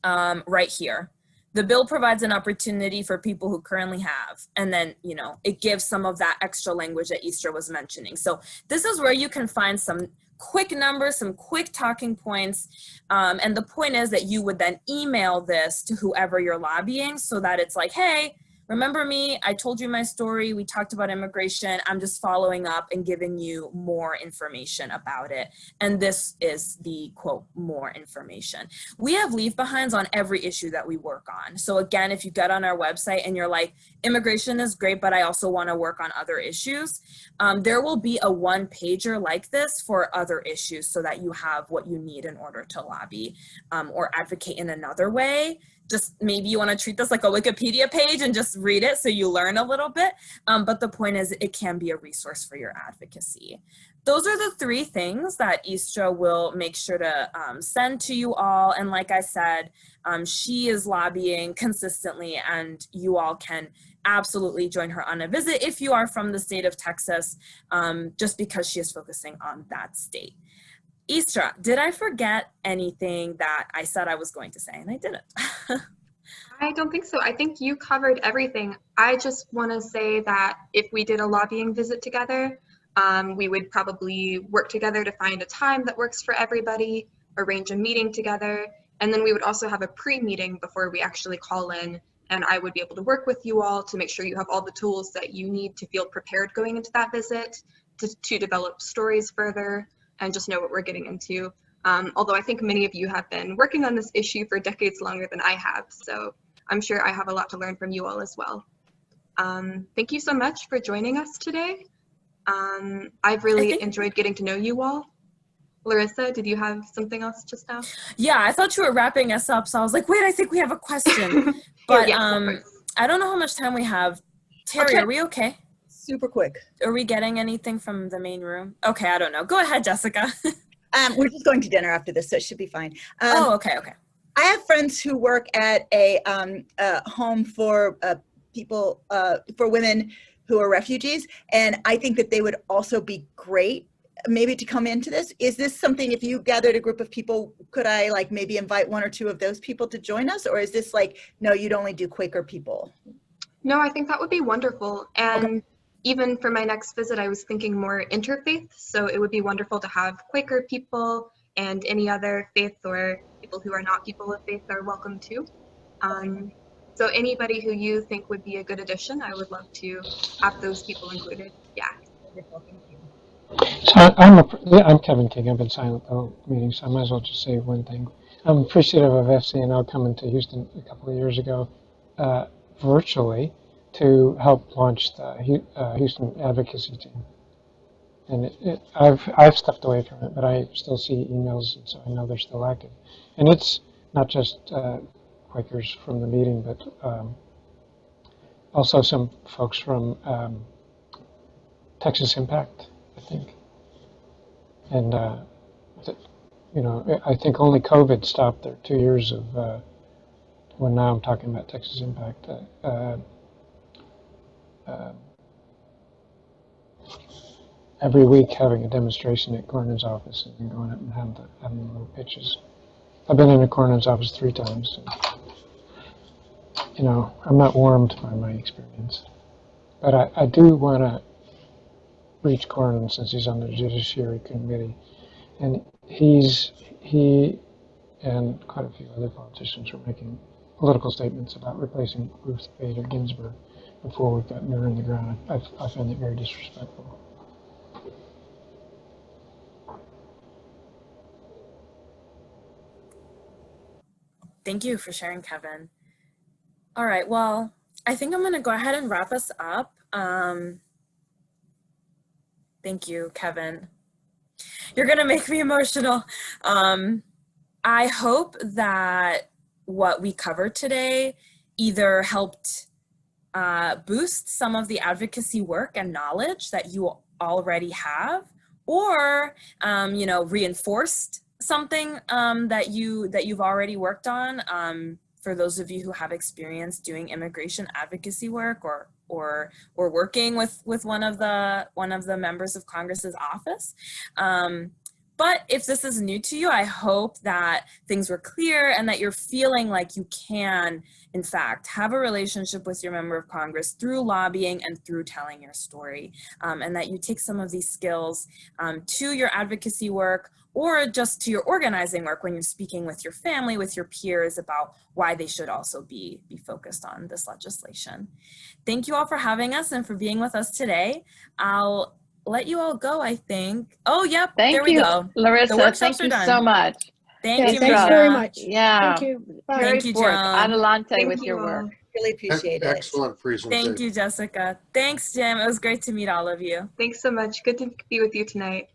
right here. The bill provides an opportunity for people who currently have, and then, you know, it gives some of that extra language that Istra was mentioning. So this is where you can find some quick numbers, some quick talking points. And the point is that you would then email this to whoever you're lobbying so that it's like, hey, remember me? I told you my story. We talked about immigration. I'm just following up and giving you more information about it. And this is the quote, more information. We have leave behinds on every issue that we work on. So again, if you get on our website and you're like, immigration is great, but I also want to work on other issues, there will be a one-pager like this for other issues so that you have what you need in order to lobby or advocate in another way. Just maybe you want to treat this like a Wikipedia page and just read it so you learn a little bit. But the point is it can be a resource for your advocacy. Those are the 3 things that Istra will make sure to send to you all. And like I said, she is lobbying consistently, and you all can absolutely join her on a visit if you are from the state of Texas, just because she is focusing on that state. Istra, did I forget anything that I said I was going to say? And I didn't. I don't think so. I think you covered everything. I just want to say that if we did a lobbying visit together, we would probably work together to find a time that works for everybody, arrange a meeting together, and then we would also have a pre-meeting before we actually call in, and I would be able to work with you all to make sure you have all the tools that you need to feel prepared going into that visit, to develop stories further, and just know what we're getting into. Although I think many of you have been working on this issue for decades longer than I have, so I'm sure I have a lot to learn from you all as well. Thank you so much for joining us today. I've really enjoyed getting to know you all. Larissa, did you have something else just now? Yeah, I thought you were wrapping us up, so I was like, wait, I think we have a question. But I don't know how much time we have. Terry, are we okay? Super quick. Are we getting anything from the main room? Okay, I don't know. Go ahead, Jessica. We're just going to dinner after this, so it should be fine. Oh, okay. I have friends who work at a home for people, for women who are refugees, and I think that they would also be great maybe to come into this. Is this something, if you gathered a group of people, could I like maybe invite one or two of those people to join us? Or is this like, no, you'd only do Quaker people? No, I think that would be wonderful. And even for my next visit, I was thinking more interfaith. So it would be wonderful to have Quaker people, and any other faith or people who are not people of faith are welcome too. So anybody who you think would be a good addition, I would love to have those people included. Yeah. So I'm Kevin King. I've been silent the whole meeting, so I might as well just say one thing. I'm appreciative of FCNL coming to Houston a couple of years ago, virtually, to help launch the Houston advocacy team. And I've stepped away from it, but I still see emails, and so I know they're still active. And it's not just Quakers from the meeting, but also some folks from Texas Impact, I think. And, you know, I think only COVID stopped their 2 years of, well, now I'm talking about Texas Impact, every week having a demonstration at Cornyn's office and then going up and having little pitches. I've been in a Cornyn's office 3 times. And, you know, I'm not warmed by my experience. But I do want to reach Cornyn since he's on the Judiciary Committee. And he and quite a few other politicians are making political statements about replacing Ruth Bader Ginsburg before we've gotten her in the ground. I find it very disrespectful. Thank you for sharing, Kevin. All right, well, I think I'm going to go ahead and wrap us up. Thank you, Kevin. You're going to make me emotional. I hope that what we covered today either helped boost some of the advocacy work and knowledge that you already have, or you know, reinforced something that you've already worked on. For those of you who have experience doing immigration advocacy work, or working with one of the members of Congress's office. But if this is new to you, I hope that things were clear and that you're feeling like you can, in fact, have a relationship with your member of Congress through lobbying and through telling your story, and that you take some of these skills to your advocacy work, or just to your organizing work when you're speaking with your family, with your peers about why they should also be focused on this legislation. Thank you all for having us and for being with us today. I'll let you all go, I think. Oh, yep, there we go. Larissa, the workshops thank are you done. so much. Thank you, thanks Misha. very much. Yeah. Thank you. Bye. Thank you, forth. Joan. Adelante with your work. Really appreciate it. Excellent presentation. Thank you, Jessica. Thanks, Jim. It was great to meet all of you. Thanks so much. Good to be with you tonight.